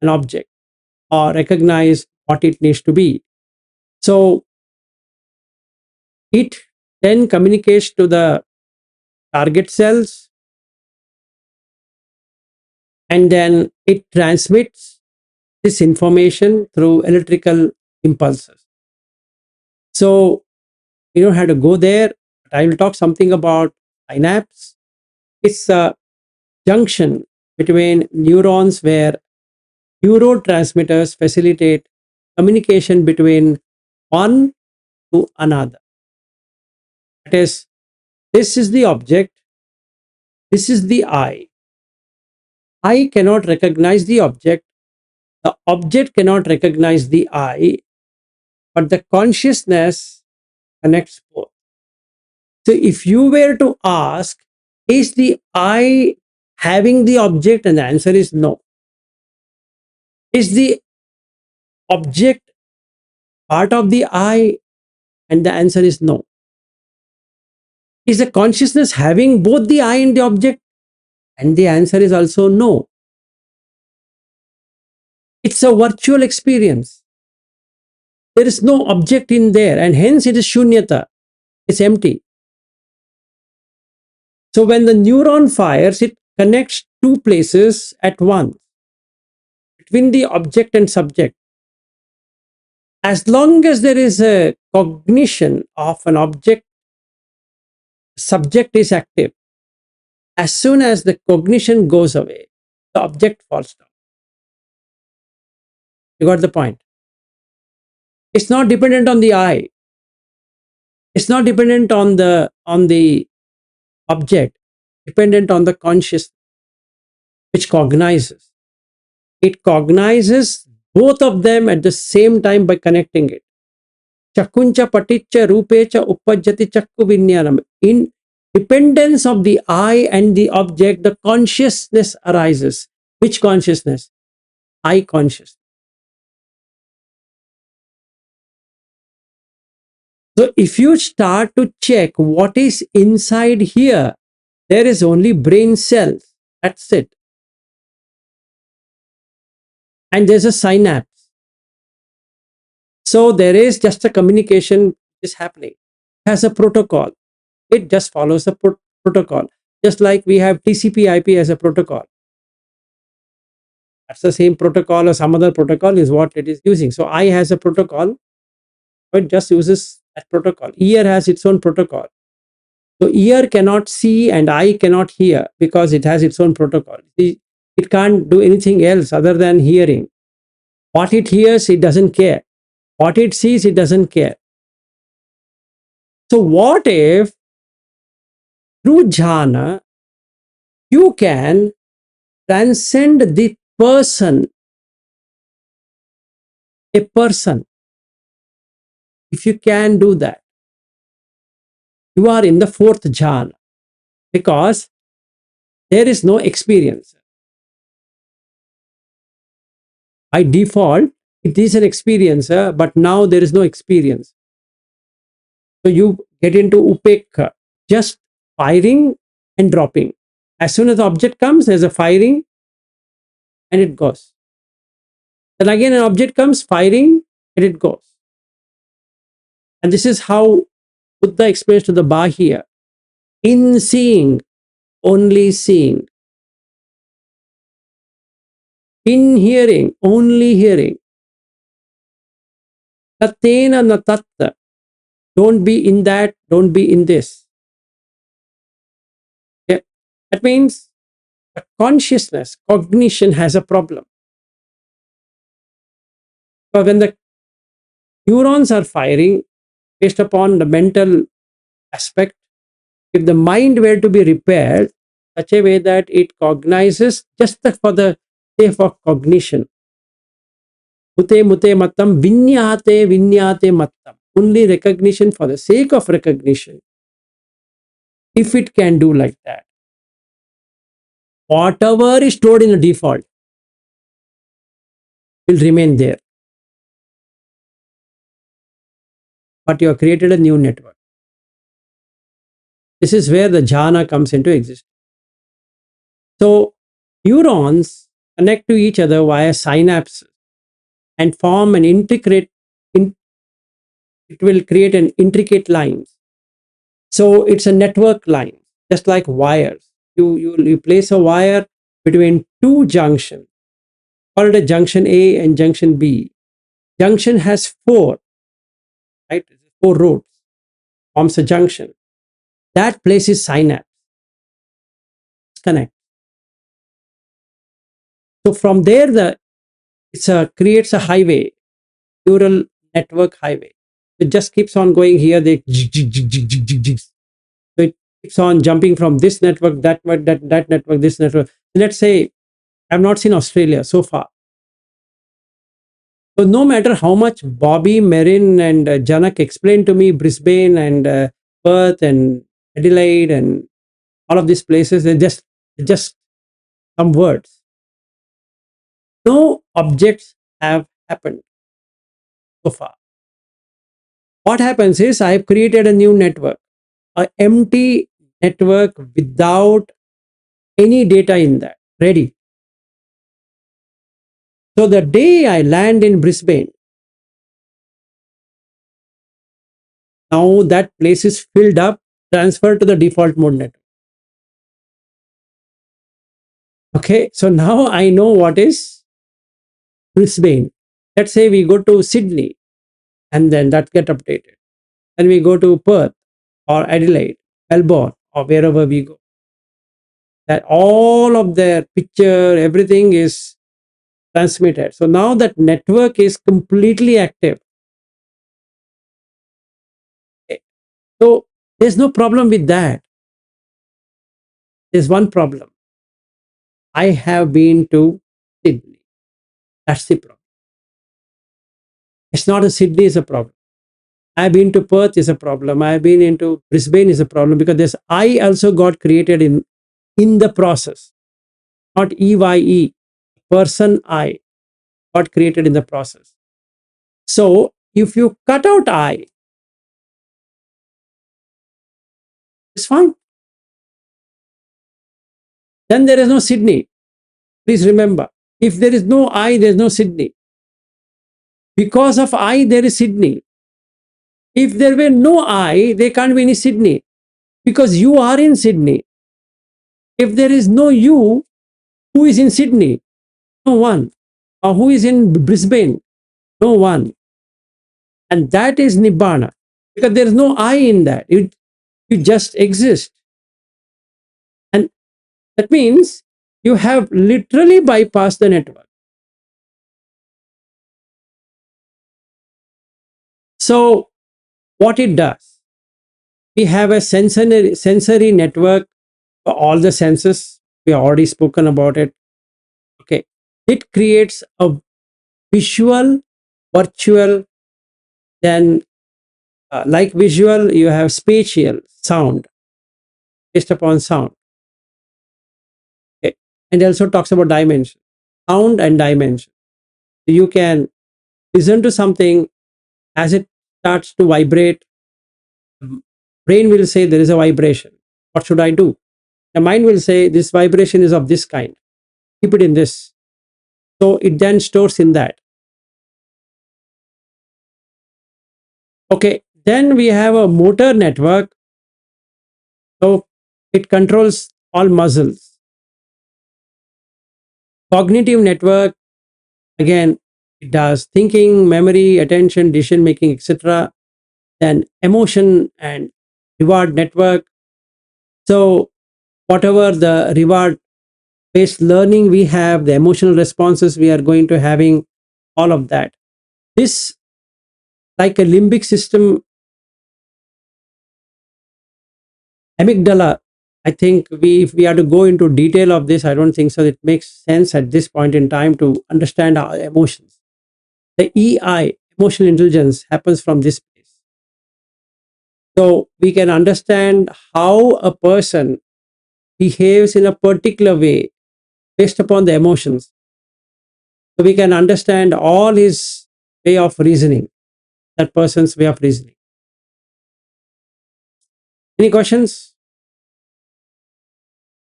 an object or recognize what it needs to be. So it then communicates to the target cells, and then it transmits this information through electrical impulses. So you don't have to go there. I will talk something about synapse. It's a junction between neurons where neurotransmitters facilitate communication between one to another. That is, this is the object, this is the I. I cannot recognize the object cannot recognize the I, but the consciousness connects both. So if you were to ask, is the I having the object? And the answer is no. Is the object part of the I? And the answer is no. Is the consciousness having both the I and the object? And the answer is also no. It's a virtual experience. There is no object in there, and hence it is shunyata. It's empty. So when the neuron fires, it connects two places at once between the object and subject. As long as there is a cognition of an object, subject is active. As soon as the cognition goes away, the object falls down. You got the point? It's not dependent on the I. It's not dependent on the object, dependent on the consciousness, which cognizes. It cognizes both of them at the same time by connecting it. Chakuncha paticcha rupecha uppajjati chakku vinyanam. In dependence of the I and the object, the consciousness arises. Which consciousness? I consciousness. So if you start to check what is inside here, there is only brain cells. That's it. And there's a synapse. So there is just a communication is happening. It has a protocol. It just follows a protocol. Just like we have TCP/IP as a protocol. That's the same protocol or some other protocol is what it is using. So I has a protocol. It just uses that protocol. Ear has its own protocol. So ear cannot see and eye cannot hear because it has its own protocol. It can't do anything else other than hearing. What it hears, it doesn't care. What it sees, it doesn't care. So what if through jhana, you can transcend the person, a person? If you can do that, you are in the fourth jhana because there is no experience. By default, it is an experiencer, but now there is no experience. So you get into upekha, just firing and dropping. As soon as the object comes, there's a firing and it goes. Then again an object comes, firing and it goes. And this is how Buddha explains to the Bahya. In seeing, only seeing. In hearing, only hearing. Tatena na tatta. Don't be in that, don't be in this. Yeah. That means consciousness, cognition has a problem. But when the neurons are firing based upon the mental aspect, if the mind were to be repaired such a way that it cognizes just for the sake of cognition, mute mute mattam, vinyate vinyate mattam, only recognition for the sake of recognition. If it can do like that, whatever is stored in the default will remain there. But you have created a new network. This is where the jhana comes into existence. So neurons connect to each other via synapses and form an intricate, it will create an intricate lines. So it's a network line, just like wires. You place a wire between two junctions, called a junction A and junction B. Junction has four, right? Four roads, forms a junction. That places synapse, connect. So from there, creates a highway, neural network highway. It just keeps on going here. So it keeps on jumping from this network, that network, this network. Let's say I've not seen Australia so far. So no matter how much Bobby, Marin, and Janak explained to me Brisbane and Perth and Adelaide and all of these places, they just some words. No objects have happened so far. What happens is I have created a new network, an empty network without any data in that, ready. So the day I land in Brisbane, now that place is filled up, transferred to the default mode network. Okay, so now I know what is Brisbane. Let's say we go to Sydney and then that get updated. And we go to Perth or Adelaide, Melbourne or wherever we go. That all of their picture, everything is transmitted. So now that network is completely active. Okay. So there's no problem with that. There's one problem. I have been to Sydney. That's the problem. It's not a Sydney is a problem. I've been to Perth is a problem. I've been into Brisbane is a problem because this I also got created in the process, not EYE, person I got created in the process. So if you cut out I, it's fine. Then there is no Sydney. Please remember, if there is no I, there is no Sydney. Because of I, there is Sydney. If there were no I, there can't be any Sydney because you are in Sydney. If there is no you, who is in Sydney? No one. Or who is in Brisbane? No one. And that is Nibbana because there is no I in that. You just exist. And that means you have literally bypassed the network. So what it does, we have a sensory network for all the senses. We have already spoken about it. Okay. It creates a visual, virtual, then like visual, you have spatial, sound, based upon sound. Okay. And also talks about dimension, sound and dimension. You can listen to something as it starts to vibrate. Brain will say there is a vibration. What should I do? The mind will say this vibration is of this kind. Keep it in this. So it then stores in that. Okay, then we have a motor network. So it controls all muscles. Cognitive network, again, it does thinking, memory, attention, decision making, etc. Then emotion and reward network. So whatever the reward based learning we have, the emotional responses we are going to having, all of that. This, like a limbic system, amygdala, I think if we are to go into detail of this, I don't think so. It makes sense at this point in time to understand our emotions. The EI, emotional intelligence, happens from this place. So we can understand how a person behaves in a particular way based upon the emotions. So we can understand all his way of reasoning, that person's way of reasoning. Any questions?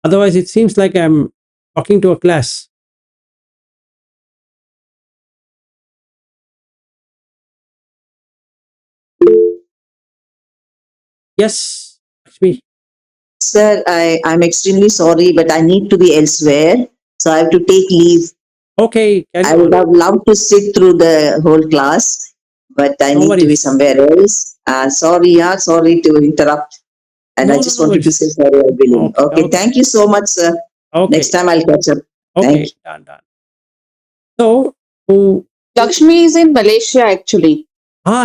Otherwise, it seems like I'm talking to a class. Yes, Lakshmi. Sir, I'm extremely sorry, but I need to be elsewhere. So I have to take leave. Okay, carry I would on. have loved to sit through the whole class, but I No need to be worries. somewhere else. Sorry, yeah, sorry to interrupt. And I No, just no wanted to say worries. sorry, I believe. Okay, Okay, okay, thank you so much, sir. Next okay, time I'll catch up. Thank you. okay, done. So, who, Lakshmi is in Malaysia actually.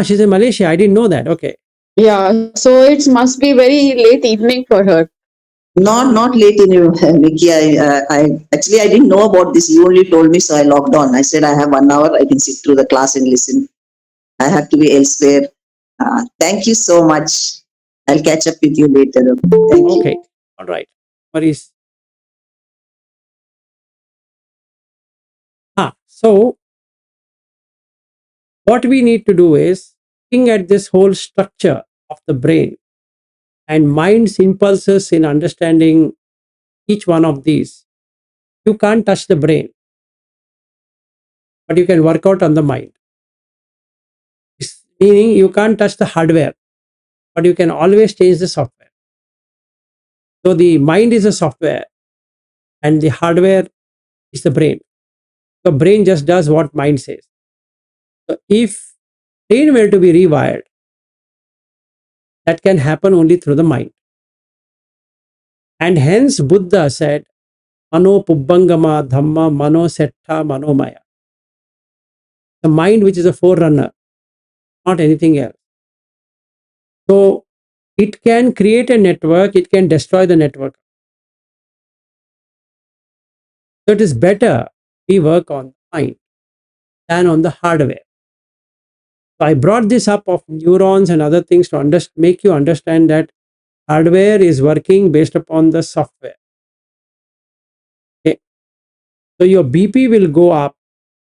she's in Malaysia. I didn't know that. Okay. Yeah, so it must be very late evening for her. Not late in you, Vicky. I actually I didn't know about this. You only told me, so I logged on. I said I have 1 hour. I can sit through the class and listen. I have to be elsewhere. Thank you so much. I'll catch up with you later. Thank you. Okay. All right. Worries. So what we need to do is looking at this whole structure of the brain and mind's impulses in understanding each one of these. You can't touch the brain, but you can work out on the mind. Meaning you can't touch the hardware, but you can always change the software. So the mind is a software and the hardware is the brain. The brain just does what mind says. So if brain were to be rewired, that can happen only through the mind. And hence Buddha said, Mano Pubbangama Dhamma Mano Setta Manomaya. The mind which is a forerunner, not anything else. So it can create a network, it can destroy the network. So it is better we work on the mind than on the hardware. So I brought this up of neurons and other things to make you understand that hardware is working based upon the software. Okay. So your BP will go up,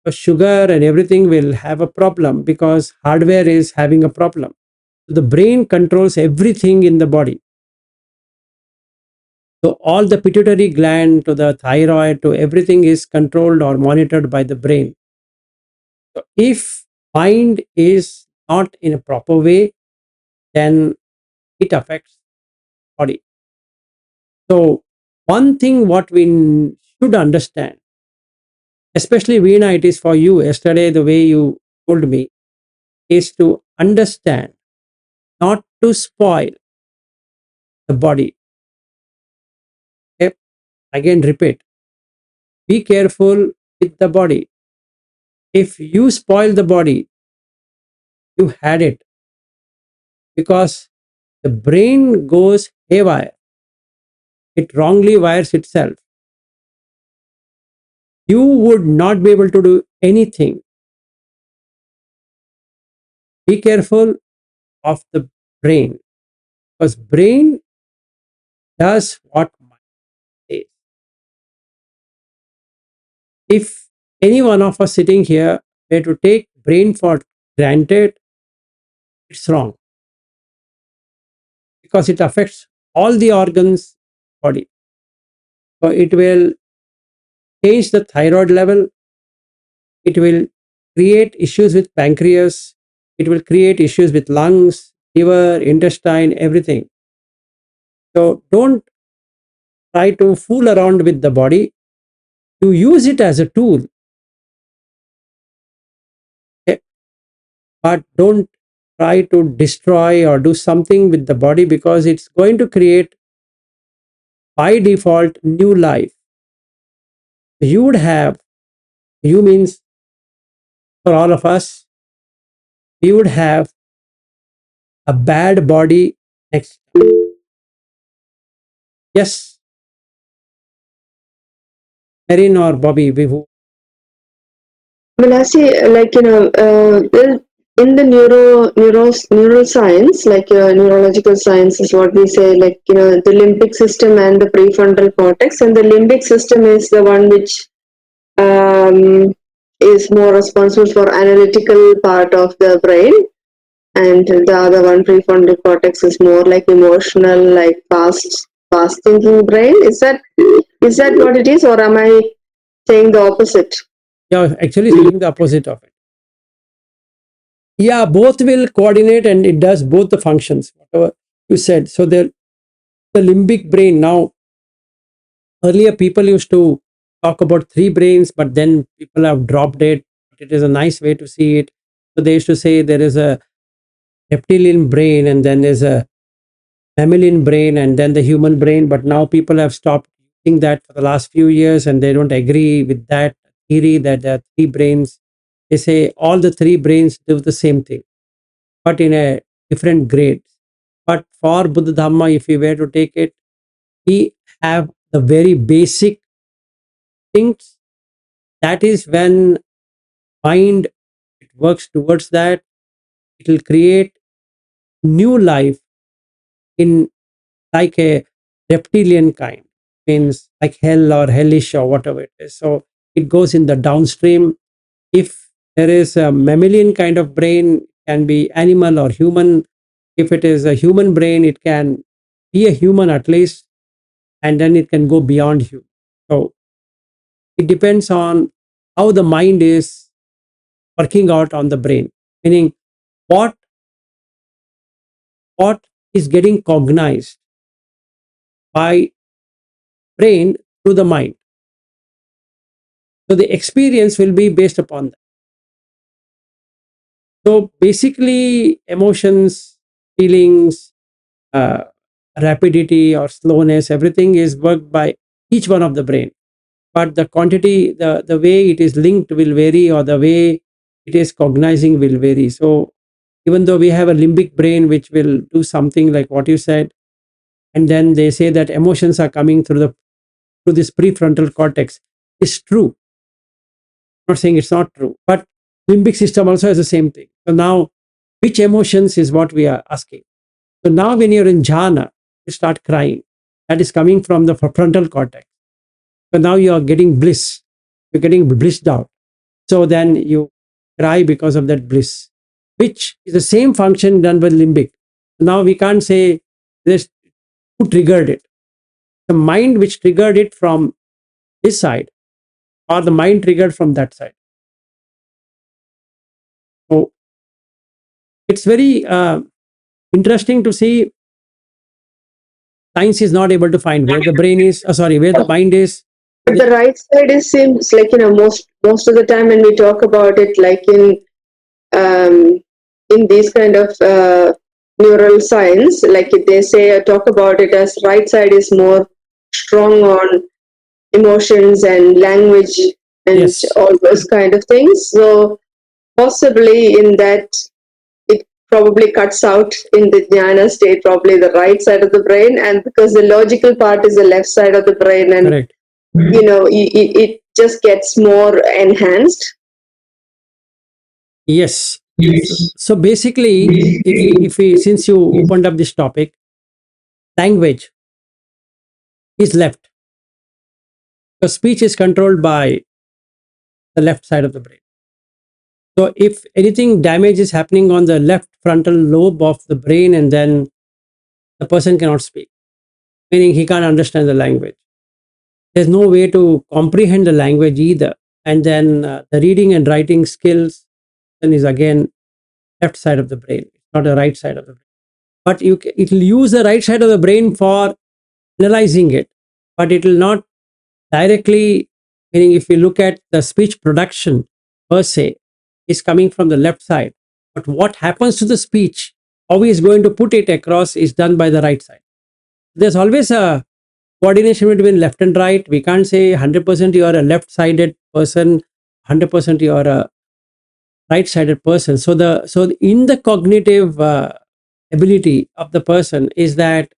your sugar and everything will have a problem because hardware is having a problem. So the brain controls everything in the body. So all the pituitary gland to the thyroid to everything is controlled or monitored by the brain. So if mind is not in a proper way, then it affects body. So one thing what we should understand, especially Veena, it is for you yesterday, the way you told me, is to understand, not to spoil the body. Okay? Again, repeat, be careful with the body. If you spoil the body, you had it, because the brain goes haywire. It wrongly wires itself. You would not be able to do anything. Be careful of the brain, because brain does what mind says. If any one of us sitting here were to take brain for granted, it's wrong, because it affects all the organs body. So it will change the thyroid level, it will create issues with pancreas, it will create issues with lungs, liver, intestine, everything. So don't try to fool around with the body. You use it as a tool, okay? But don't try to destroy or do something with the body, because it's going to create by default new life. You would have, you means for all of us, we would have a bad body next. Yes, Erin or Bobby, Well, I see, in the neuroscience, neurological science is what we say, the limbic system and the prefrontal cortex, and the limbic system is the one which um, is more responsible for analytical part of the brain, and the other one, prefrontal cortex, is more like emotional, like fast thinking brain. Is that what it is, or am I saying the opposite? yeah, actually saying the opposite of it. Yeah, both will coordinate and it does both the functions, whatever you said. So the limbic brain now, earlier people used to talk about three brains, but then people have dropped it. It is a nice way to see it. So they used to say there is a reptilian brain and then there's a mammalian brain and then the human brain. But now people have stopped using that for the last few years and they don't agree with that theory that there are three brains. They say all the three brains do the same thing, but in a different grade. But for Buddha Dhamma, if we were to take it, we have the very basic things. That is when mind it works towards that, it will create new life in like a reptilian kind, means like hell or hellish or whatever it is. So it goes in the downstream. If there is a mammalian kind of brain, can be animal or human. If it is a human brain, it can be a human at least, and then it can go beyond human. So it depends on how the mind is working out on the brain, meaning what what is getting cognized by brain through the mind. So the experience will be based upon that. So basically, emotions, feelings, uh, rapidity or slowness, everything is worked by each one of the brain. But the quantity, the way it is linked will vary, or the way it is cognizing will vary. So even though we have a limbic brain which will do something like what you said, and then they say that emotions are coming through this prefrontal cortex, is true. I'm not saying it's not true, but limbic system also has the same thing. So now, which emotions is what we are asking. So now when you're in jhana, you start crying. That is coming from the frontal cortex. So now you are getting bliss. You're getting blissed out. So then you cry because of that bliss, which is the same function done by limbic. Now we can't say this who triggered it. The mind which triggered it from this side, or the mind triggered from that side. So it's very interesting to see. Science is not able to find where the brain is, where the mind is. But the right side is seems like, most of the time when we talk about it, like in these kind of neural science, like they say, talk about it as right side is more strong on emotions and language and Yes. all those kind of things. So possibly in that, it probably cuts out in the jnana state, probably the right side of the brain, and because the logical part is the left side of the brain, and Correct. it just gets more enhanced. Yes. So basically, if we since you opened up this topic, language is left. So speech is controlled by the left side of the brain. So if anything damage is happening on the left frontal lobe of the brain, and then the person cannot speak, meaning he can't understand the language. There's no way to comprehend the language either. And then the reading and writing skills then is again left side of the brain, not the right side of the brain. But it will use the right side of the brain for analyzing it. but it will not directly, meaning if you look at the speech production per se, is coming from the left side. But what happens to the speech, how he is going to put it across, is done by the right side. There's always a coordination between left and right. We can't say 100% you are a left-sided person, 100% you are a right-sided person. So in the cognitive ability of the person is that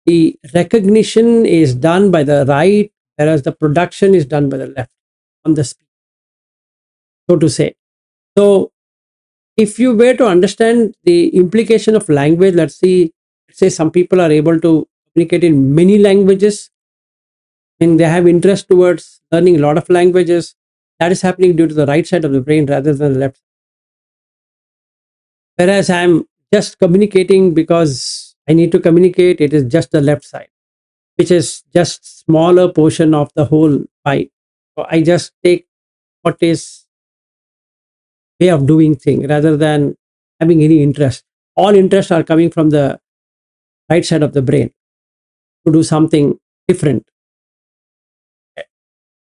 the recognition is done by the right, whereas the production is done by the left on the speech, so to say. So if you were to understand the implication of language, let's say some people are able to communicate in many languages and they have interest towards learning a lot of languages. That is happening due to the right side of the brain rather than the left. Whereas I'm just communicating because I need to communicate, it is just the left side, which is just smaller portion of the whole pie. So I just take what is way of doing thing rather than having any interest. All interests are coming from the right side of the brain to do something different.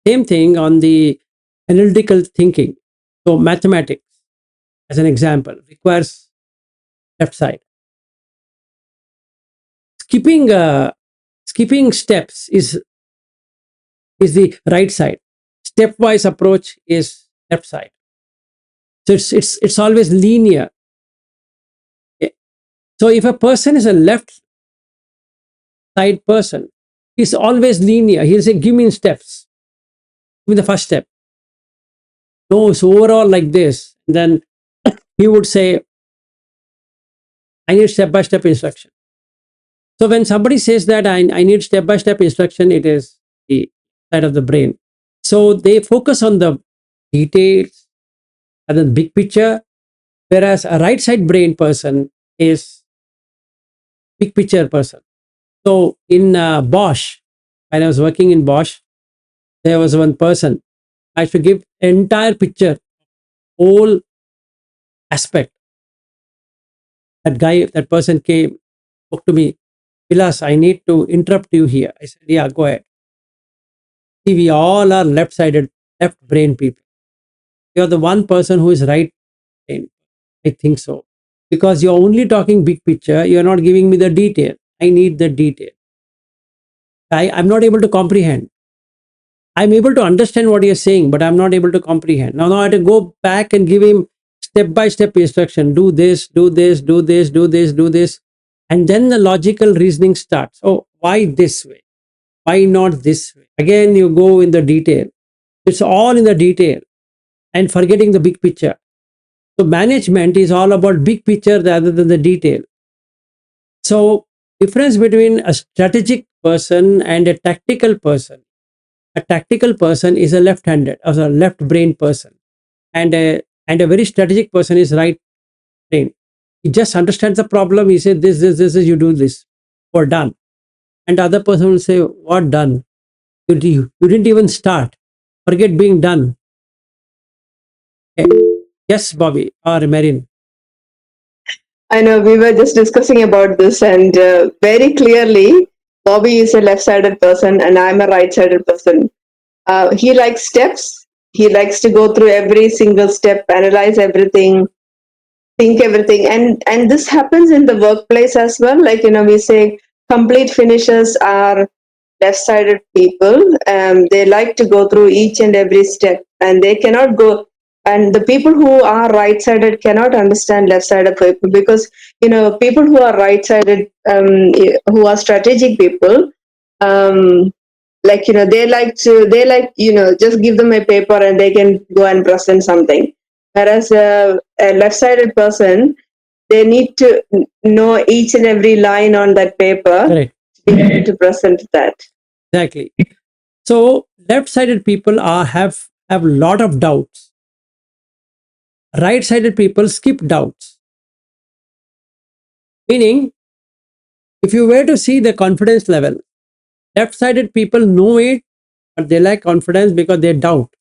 Same thing on the analytical thinking. So mathematics, as an example, requires left side. Skipping steps is the right side. Stepwise approach is left side. So it's always linear. So if a person is a left side person, he's always linear. He'll say, give me in steps. Give me the first step. No, it's overall like this. Then he would say, I need step-by-step instruction. So when somebody says that I need step-by-step instruction, it is the side of the brain. So they focus on the details and the big picture, whereas a right side brain person is big picture person. So in Bosch, when I was working in Bosch, there was one person. I should give entire picture, whole aspect. That person came, spoke to me, Vilas, I need to interrupt you here. I said, yeah, go ahead. See, we all are left-sided, left brain people. You're the one person who is right brain. I think so. Because you're only talking big picture, you're not giving me the detail. I need the detail. I'm not able to comprehend. I'm able to understand what you're saying, but I'm not able to comprehend. Now I have to go back and give him step-by-step instruction. Do this, do this, do this, do this, do this. And then the logical reasoning starts. Oh, why this way? Why not this way? Again, you go in the detail. It's all in the detail and forgetting the big picture. So management is all about big picture rather than the detail. So difference between a strategic person and a tactical person. A tactical person is a left-handed, or a left brain person, and a very strategic person is right brain. He just understands the problem. He said this is you do this or done, and the other person will say what done? You didn't even start. Forget being done. Okay. Yes, Bobby or Marin. I know we were just discussing about this, and very clearly, Bobby is a left-sided person, and I'm a right-sided person. He likes steps. He likes to go through every single step, analyze everything, think everything, and this happens in the workplace as well. Like we say, complete finishers are left-sided people. They like to go through each and every step, and they cannot go. And the people who are right-sided cannot understand left-sided people, because people who are right-sided, who are strategic people, they like just give them a paper and they can go and present something. Whereas a left-sided person, they need to know each and every line on that paper. Correct. To be able to present that. Exactly. So left-sided people have a lot of doubts. Right-sided people skip doubts. Meaning, if you were to see the confidence level, left-sided people know it, but they lack confidence because they doubt.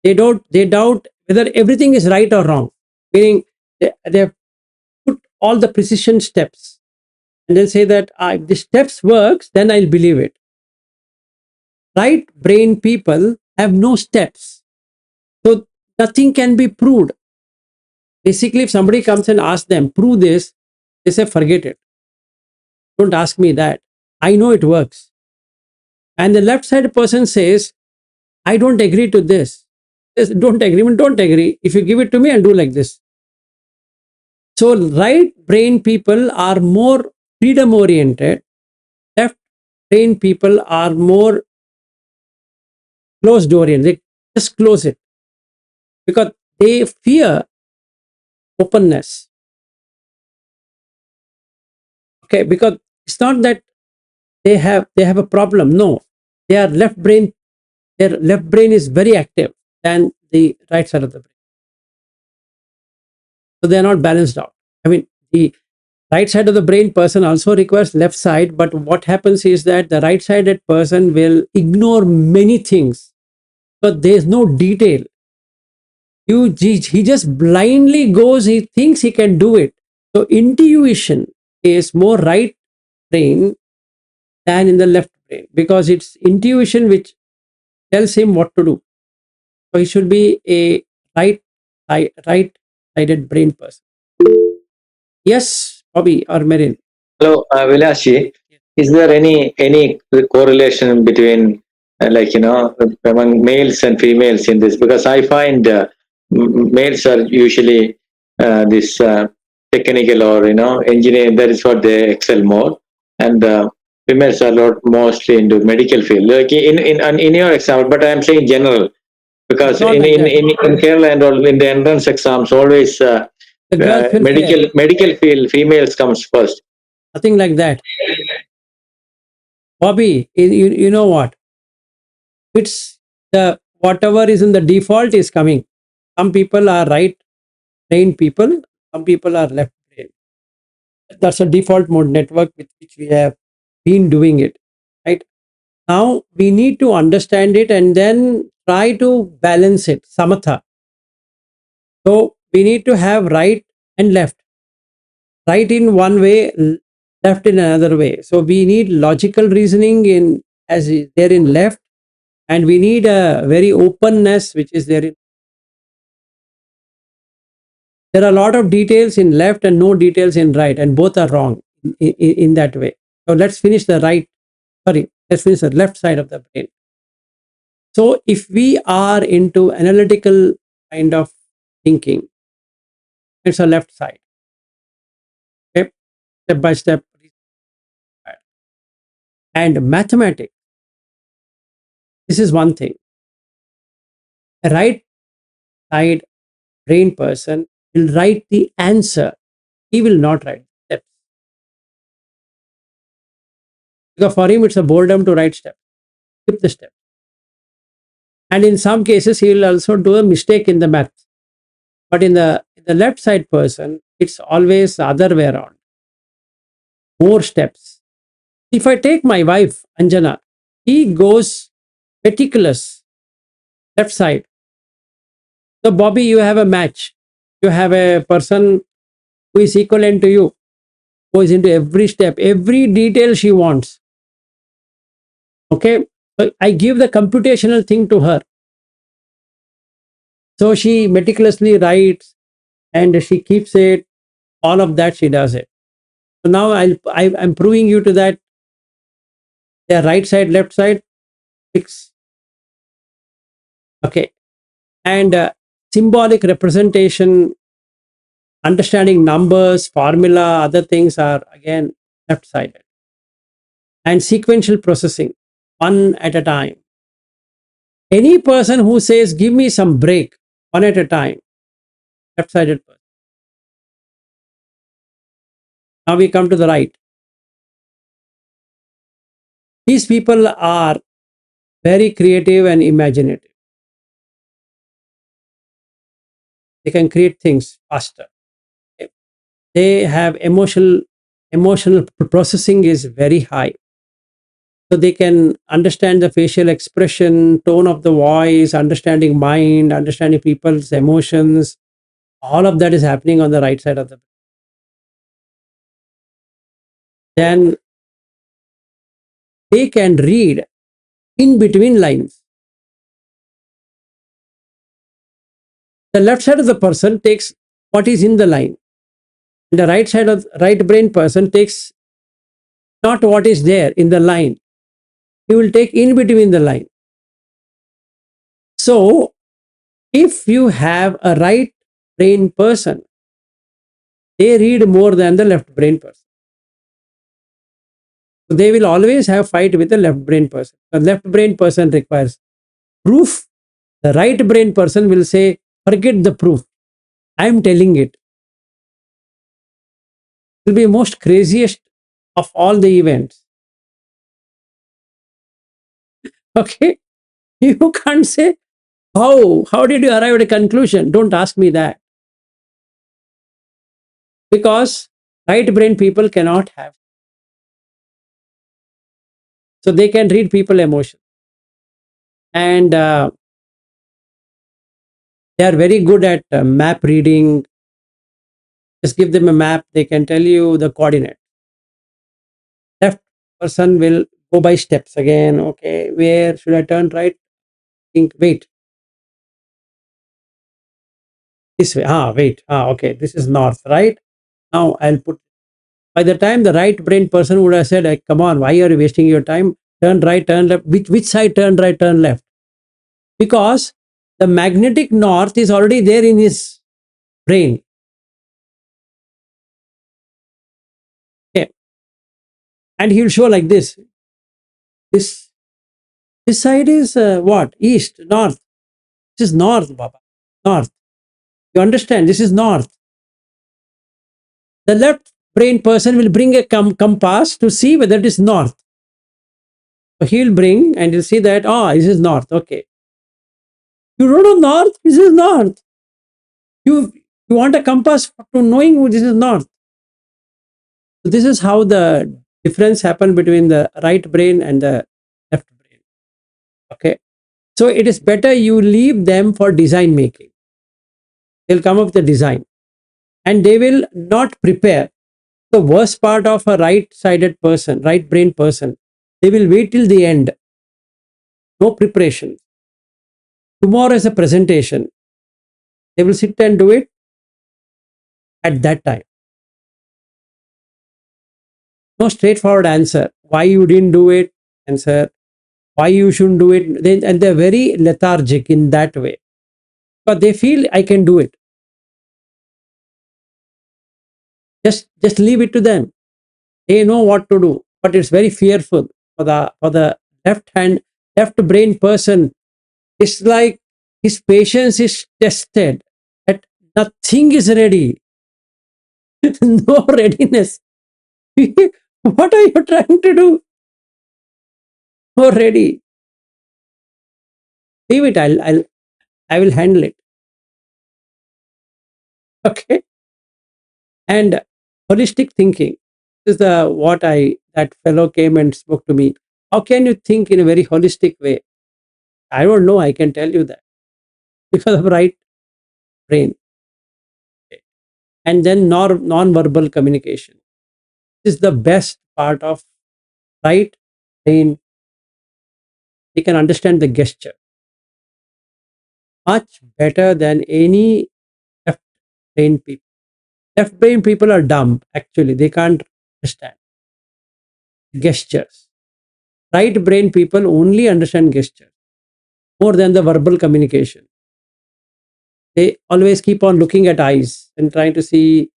They doubt whether everything is right or wrong. Meaning, they put all the precision steps and they'll say that if the steps works, then I'll believe it. right brain people have no steps. So nothing can be proved. Basically, if somebody comes and asks them, prove this, they say, forget it. Don't ask me that. I know it works. And the left side person says, I don't agree to this. Says, don't agree, mean don't agree. If you give it to me, I'll do like this. So right brain people are more freedom oriented. Left brain people are more closed oriented. They just close it because they fear openness. Okay, because it's not that they have a problem. No, they are left brain. Their left brain is very active than the right side of the brain. So they are not balanced out. I mean, the right side of the brain person also requires left side, but what happens is that the right sided person will ignore many things, but there's no detail. He just blindly goes, he thinks he can do it. So intuition is more right brain than in the left brain because it's intuition which tells him what to do. So he should be a right sided brain person. Yes, Bobby or Merin. Hello, Vilashi. Is there any correlation between among males and females in this? Because I find males are usually this technical or engineering. That is what they excel more, and females are not mostly into medical field. Like in your example, but I am saying general because Not like that. in Kerala and all in the entrance exams always The girls will fail. medical field females comes first. Nothing like that. Bobby, you know what? It's the whatever is in the default is coming. Some people are right brain people, some people are left brain. That's a default mode network with which we have been doing it. Right? Now we need to understand it and then try to balance it. Samatha. So we need to have right and left. Right in one way, left in another way. So we need logical reasoning in as is there in left, and we need a very openness which is there in. There are a lot of details in left and no details in right, and both are wrong in that way. So let's finish the right. Sorry, let's finish the left side of the brain. So if we are into analytical kind of thinking, it's a left side. Okay, step by step. And mathematics. This is one thing. A right side brain person will write the answer. He will not write steps. Because for him, it's a boredom to write steps. Skip the step. And in some cases, he will also do a mistake in the math. But in the left side person, it's always the other way around. More steps. If I take my wife, Anjana, he goes meticulous, left side. So, Bobby, you have a match. You have a person who is equivalent to you, who is into every step, every detail she wants. Okay. So I give the computational thing to her. So she meticulously writes and she keeps it. All of that she does it. So now I'm proving you to that. The right side, left side, fix. Okay. And symbolic representation, understanding numbers, formula, other things are again left sided. And sequential processing, one at a time. Any person who says, give me some break, one at a time, left sided person. Now we come to the right. These people are very creative and imaginative. They can create things faster. They have emotional processing is very high. So they can understand the facial expression, tone of the voice, understanding mind, understanding people's emotions. All of that is happening on the right side of the brain. Then they can read in between lines. The left side of the person takes what is in the line. And the right brain person takes not what is there in the line. He will take in between the line. So if you have a right brain person, they read more than the left brain person. So they will always have fight with the left brain person. The left brain person requires proof. The right brain person will say, forget the proof. I am telling it. It will be most craziest of all the events. Okay? You can't say, how did you arrive at a conclusion? Don't ask me that. Because right brain people cannot have. So they can read people emotion. And they are very good at map reading. Just give them a map, they can tell you the coordinate. Left person will go by steps again. Okay, where should I turn right? Think, wait. This way. Wait. Okay, this is north, right? Now I'll put. By the time the right brain person would have said, like, come on, why are you wasting your time? Turn right, turn left. Which side turn right, turn left? Because the magnetic north is already there in his brain. Okay. And he'll show like this. This side is what? East, north. This is north, Baba. North. You understand? This is north. The left brain person will bring a compass to see whether it is north. So he'll bring and you'll see that, this is north. Okay. You don't know north? This is north. You want a compass to knowing this is north. So this is how the difference happened between the right brain and the left brain. Okay. So it is better you leave them for design making. They'll come up with a design and they will not prepare. The worst part of a right-sided person, right brain person, they will wait till the end. No preparation. Tomorrow is a presentation. They will sit and do it at that time. No straightforward answer. Why you didn't do it? Answer. Why you shouldn't do it? And they're very lethargic in that way. But they feel I can do it. Just leave it to them. They know what to do. But it's very fearful for the left brain person. It's like his patience is tested. That nothing is ready. No readiness. What are you trying to do? No ready. Leave it. I will handle it. Okay. And holistic thinking is that fellow came and spoke to me. How can you think in a very holistic way? I don't know. I can tell you that because of right brain. Okay. And then non-verbal communication is the best part of right brain. They can understand the gesture much better than any left brain people. Left brain people are dumb, actually. They can't understand gestures. Right brain people only understand gestures more than the verbal communication. They always keep on looking at eyes and trying to see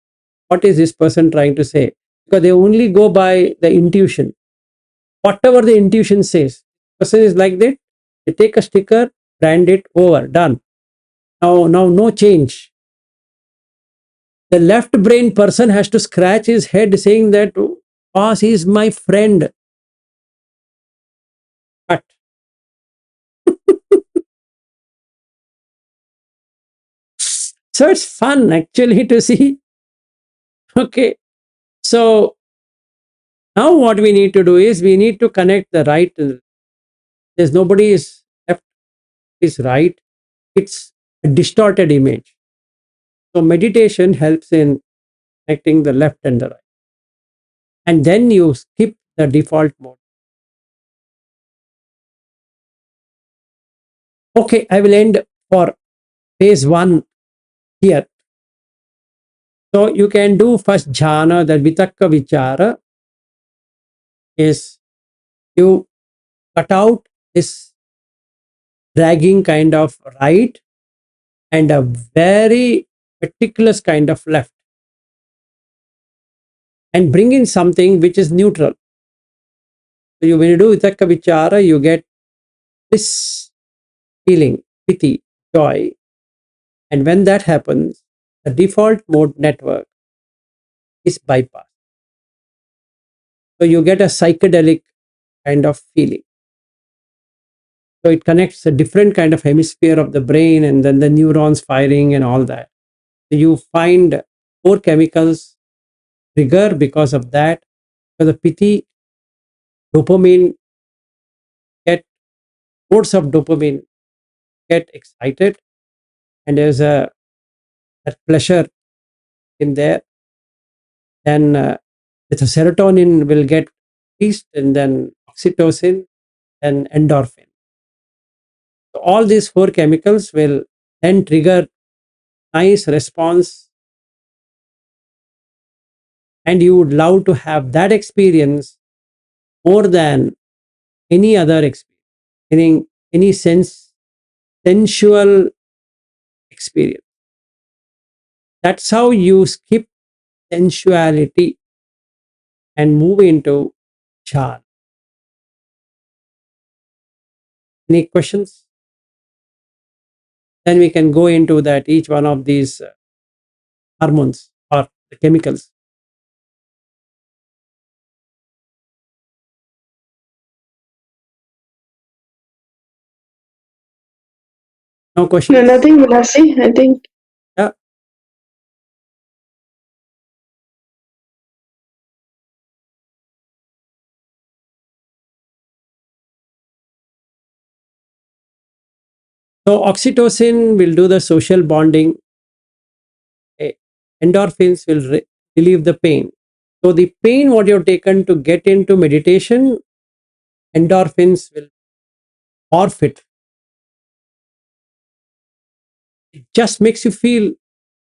what is this person trying to say, because they only go by the intuition. Whatever the intuition says, person is like that. They take a sticker, brand it, over, done. Now no change. The left brain person has to scratch his head saying that, boss is my friend. But so it's fun actually to see. Okay. So now what we need to do is we need to connect the right. There's nobody is left is right. It's a distorted image. So meditation helps in connecting the left and the right. And then you skip the default mode. Okay, I will end for phase 1 here. So you can do first jhana, that vitakka vichara is you cut out this dragging kind of right and a very meticulous kind of left, and bring in something which is neutral. So when you do vitakka vichara, you get this feeling, piti, joy. And when that happens, the default mode network is bypassed. So you get a psychedelic kind of feeling. So it connects a different kind of hemisphere of the brain, and then the neurons firing and all that. So you find more chemicals trigger because of that. So the piti, dopamine, get loads of dopamine, get excited, and there's a that pleasure in there. Then the serotonin will get released, and then oxytocin and endorphin. So all these four chemicals will then trigger nice response, and you would love to have that experience more than any other experience, meaning any sensual experience. That's how you skip sensuality and move into jhana. Any questions? Then we can go into that each one of these hormones or the chemicals. No questions? No, nothing, Vilasi. I think. Yeah. So oxytocin will do the social bonding. Endorphins will relieve the pain. So the pain what you've taken to get into meditation, endorphins will forfeit. It just makes you feel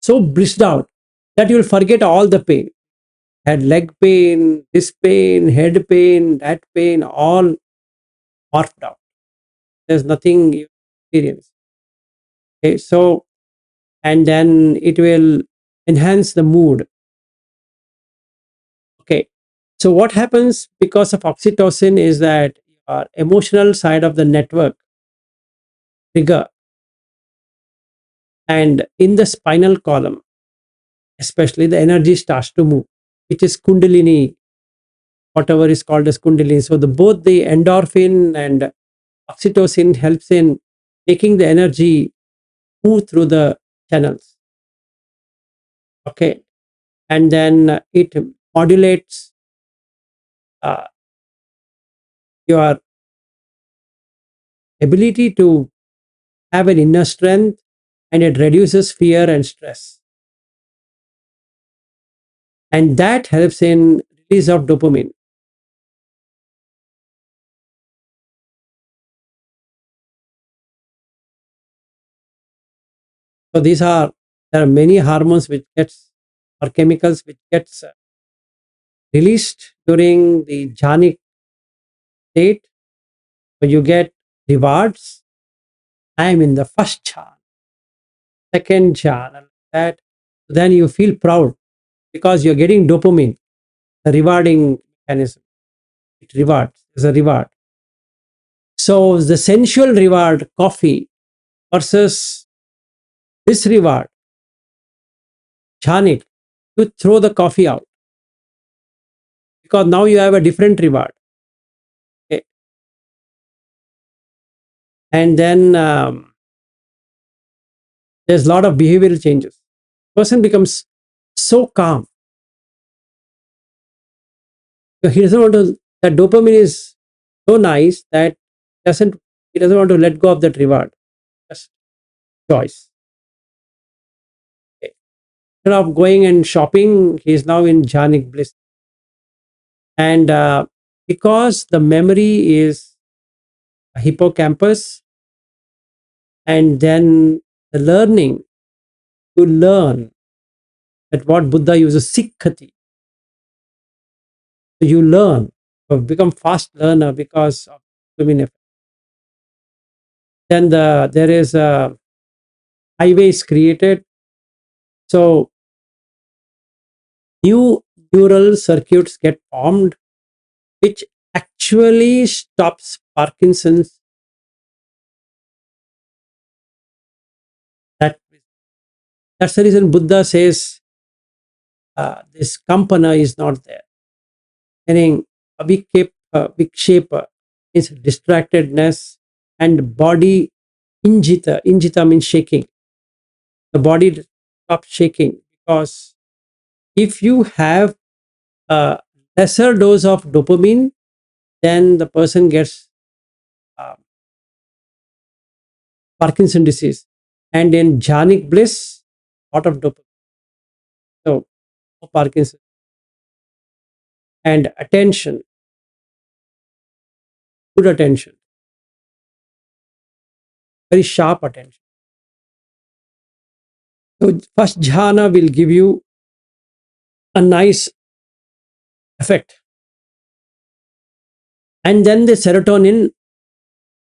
so blissed out that you'll forget all the pain. Had leg pain, this pain, head pain, that pain, all morphed out. There's nothing you experience. Okay, so and then it will enhance the mood. Okay, so what happens because of oxytocin is that your emotional side of the network trigger, and in the spinal column especially, the energy starts to move, which is kundalini, whatever is called as kundalini. So the both the endorphin and oxytocin helps in making the energy move through the channels. Okay, and then it modulates uh, your ability to have an inner strength, and it reduces fear and stress, and that helps in release of dopamine. So there are many hormones which gets, or chemicals which gets released during the jhanic state. So you get rewards. I am in the first jhana, second jhana, that. Then you feel proud because you're getting dopamine, the rewarding mechanism. It rewards, is a reward. So the sensual reward, coffee, versus this reward, jhanic, you throw the coffee out because now you have a different reward. Okay. And then there's a lot of behavioral changes. Person becomes so calm. So he doesn't want to, that dopamine is so nice that doesn't he doesn't want to let go of that reward. Just choice. Okay. Instead of going and shopping, he is now in jhanic bliss. And because the memory is a hippocampus, And then the learning, you learn that what Buddha uses, sikhati. So you learn, you become fast learner because of swimming effect. Then there is a highways created. So new neural circuits get formed, which actually stops Parkinson's. That's the reason Buddha says this kampana is not there. Meaning, vikshepa is distractedness, and body injita. Injita means shaking. The body stops shaking because if you have a lesser dose of dopamine, then the person gets uh, Parkinson disease. And in jhanic bliss, lot of dopamine. So, no Parkinson. And attention, good attention, very sharp attention. So, first jhana will give you a nice effect. And then the serotonin,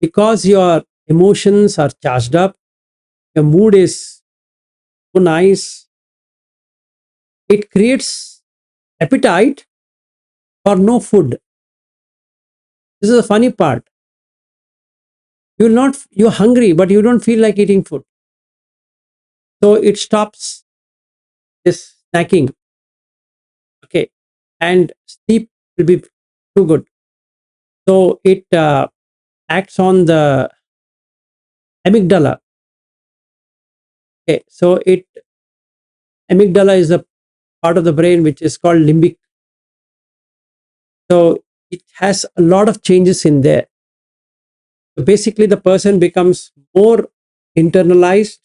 because your emotions are charged up, your mood is so nice, it creates appetite for no food. This is the funny part. You're hungry, but you don't feel like eating food. So it stops this snacking. Okay. And sleep will be too good. So it acts on the amygdala. Okay. So amygdala is a part of the brain which is called limbic. So it has a lot of changes in there. So basically, the person becomes more internalized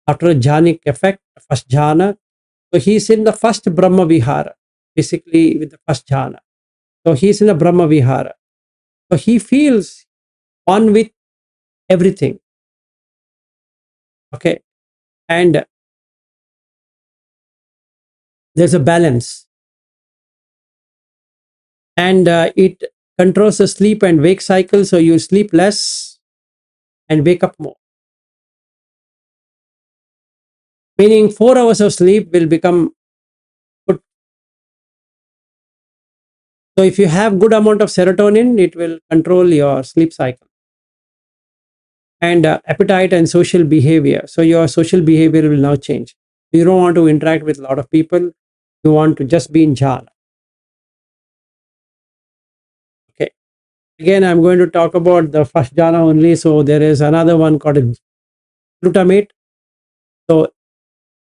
after a jhanic effect, first jhana. So he's in the first Brahma Vihara, basically with the first jhana. So he's in a Brahma Vihara. So he feels one with everything. Okay. And there's a balance. And it controls the sleep and wake cycle. So you sleep less and wake up more. Meaning 4 hours of sleep will become good. So if you have good amount of serotonin, it will control your sleep cycle. And appetite and social behavior. So your social behavior will now change. You don't want to interact with a lot of people. You want to just be in jhana. Okay. Again, I'm going to talk about the first jhana only. So there is another one called glutamate. So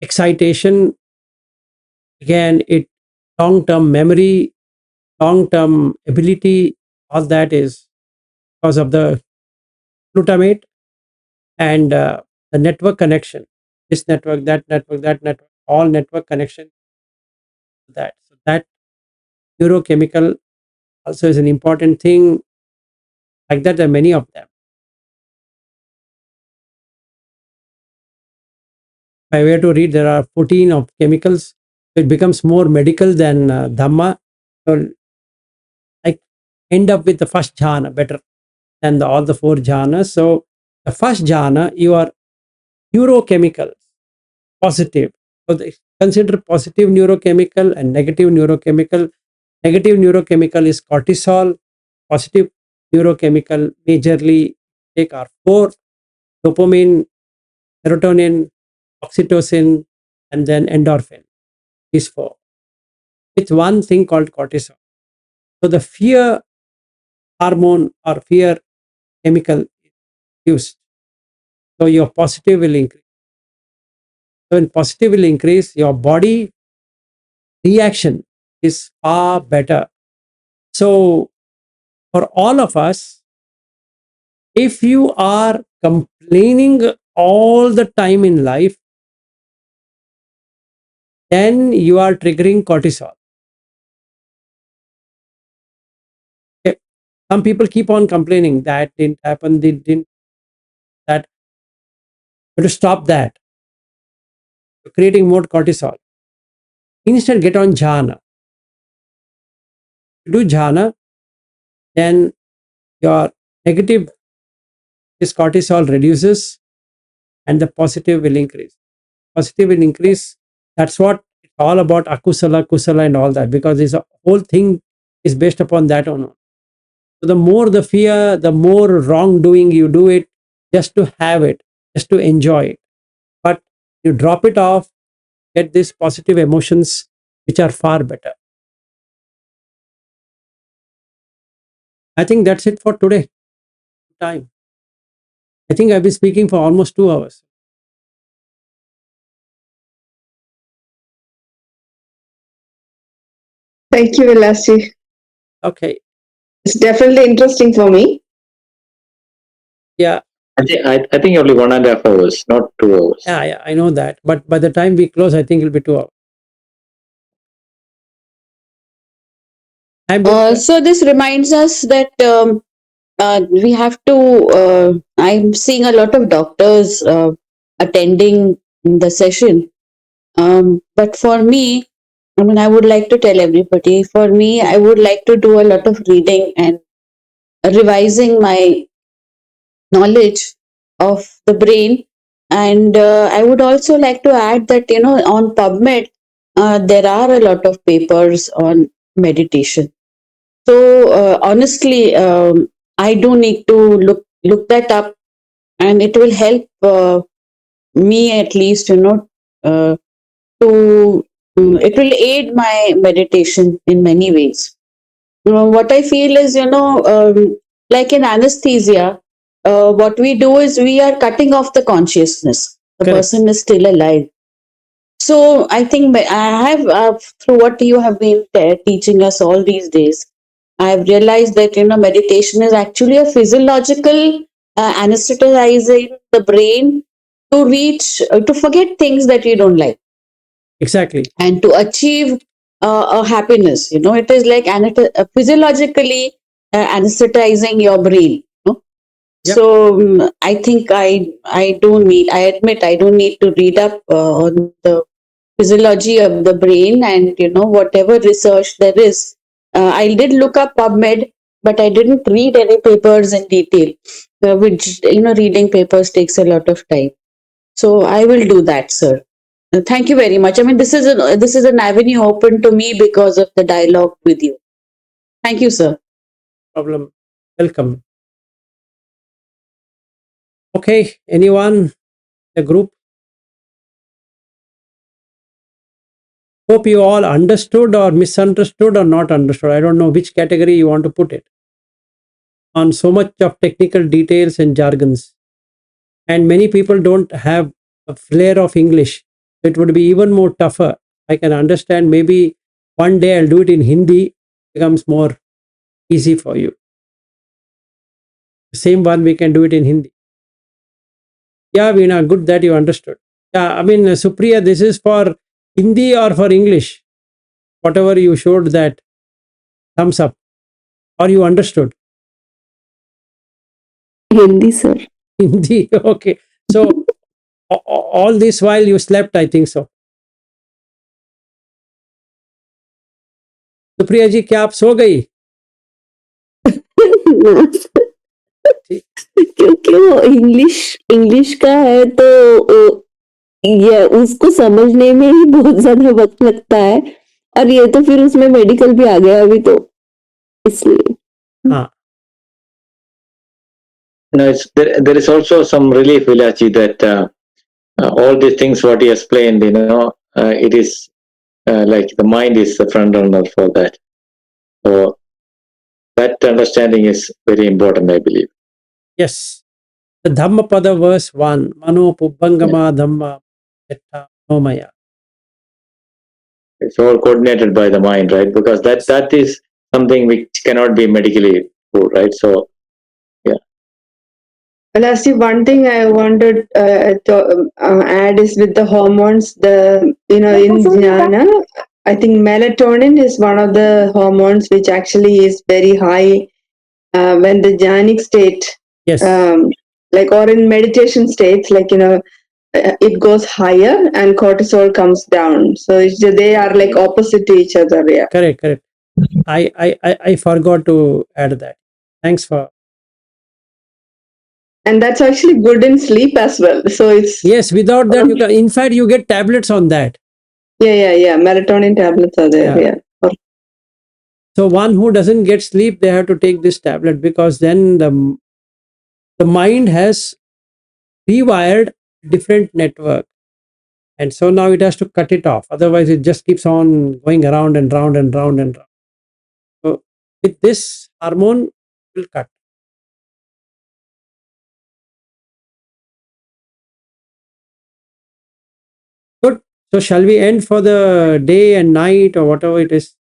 excitation. Again, it long-term memory, long-term ability. All that is because of the glutamate and the network connection. This network, that network, that network, all network connection. That so that neurochemical also is an important thing. Like that, there are many of them. If I were to read, there are 14 of chemicals. It becomes more medical than Dhamma. So I end up with the first jhana better than all the 4 jhanas. So the first jhana, your neurochemicals, positive. So consider positive neurochemical and negative neurochemical. Negative neurochemical is cortisol. Positive neurochemical majorly take are 4: dopamine, serotonin, oxytocin, and then endorphin. These 4. With one thing called cortisol. So the fear hormone or fear chemical is used. So your positive will increase. So when positive will increase, your body reaction is far better. So for all of us, if you are complaining all the time in life, then you are triggering cortisol. Okay. Some people keep on complaining that didn't happen, that to stop that, creating more cortisol. Instead, get on jhana. Do jhana, then your negative, this cortisol reduces and the positive will increase. Positive will increase. That's what it's all about, akusala, kusala, and all that, because this whole thing is based upon that or not. So the more the fear, the more wrongdoing you do it just to have it, just to enjoy it. But you drop it off, get these positive emotions, which are far better. I think that's it for today. Time. I think I've been speaking for almost 2 hours. Thank you, Vilasi. Okay. It's definitely interesting for me. Yeah. I think only 1.5 hours, not 2 hours. Yeah, I know that. But by the time we close, I think it'll be 2 hours. So this reminds us that we have to. I'm seeing a lot of doctors attending the session, but for me, I mean, I would like to tell everybody. For me, I would like to do a lot of reading and revising my knowledge of the brain. And I would also like to add that, on PubMed, there are a lot of papers on meditation. So honestly, I do need to look that up, and it will help me at least, to it will aid my meditation in many ways. What I feel is, like in anesthesia, what we do is we are cutting off the consciousness. The Correct. person is still alive. So I think I have, through what you have been teaching us all these days, I have realized that, meditation is actually a physiological anesthetizing the brain to reach, to forget things that you don't like Exactly. and to achieve a happiness. It is like physiologically anesthetizing your brain. Yep. So I think I admit I do need to read up on the physiology of the brain, and whatever research there is. I did look up PubMed, but I didn't read any papers in detail, which reading papers takes a lot of time. So I will do that, sir. Thank you very much. I mean, this is an avenue open to me because of the dialogue with you. Thank you, sir. Problem. Welcome. Okay. Anyone? The group? Hope you all understood or misunderstood or not understood. I don't know which category you want to put it. On so much of technical details and jargons. And many people don't have a flair of English. It would be even more tougher. I can understand maybe one day I'll do it in Hindi, becomes more easy for you. Same one, we can do it in Hindi. Yeah, Veena, good that you understood. Yeah, I mean, Supriya, this is for Hindi or for English? Whatever you showed that thumbs up. Or you understood? Hindi, sir. Hindi, okay. So, all this while you slept, I think so. Supriya जी क्या आप सो गई? क्योंकि वो English का है तो ये उसको समझने में ही बहुत ज्यादा वक्त लगता है, और ये तो फिर उसमें मेडिकल भी आ गया अभी, तो इसलिए हाँ. No, there is also some relief, Vilachi, that all these things what he explained, it is like the mind is the front runner for that. So that understanding is very important, I believe. Yes. The Dhammapada verse 1. Mano Pubbangama Dhamma Metta Nomaya. It's all coordinated by the mind, right? Because that is something which cannot be medically proved, right? So, yeah. Lastly, one thing I wanted to add is with the hormones. In jnana, I think melatonin is one of the hormones which actually is very high when the jhanic state, Yes. like, or in meditation states, like, it goes higher and cortisol comes down. So they are like opposite to each other. Yeah. Correct, correct. I forgot to add that. Thanks for. And that's actually good in sleep as well. So it's Yes, without that, you can. In fact, you get tablets on that. yeah. Melatonin tablets are there. Yeah. Yeah. So one who doesn't get sleep, they have to take this tablet, because then the mind has rewired different network, and so now it has to cut it off. Otherwise, it just keeps on going around and round and round and round. So with this hormone, it will cut. Good. So shall we end for the day and night or whatever it is?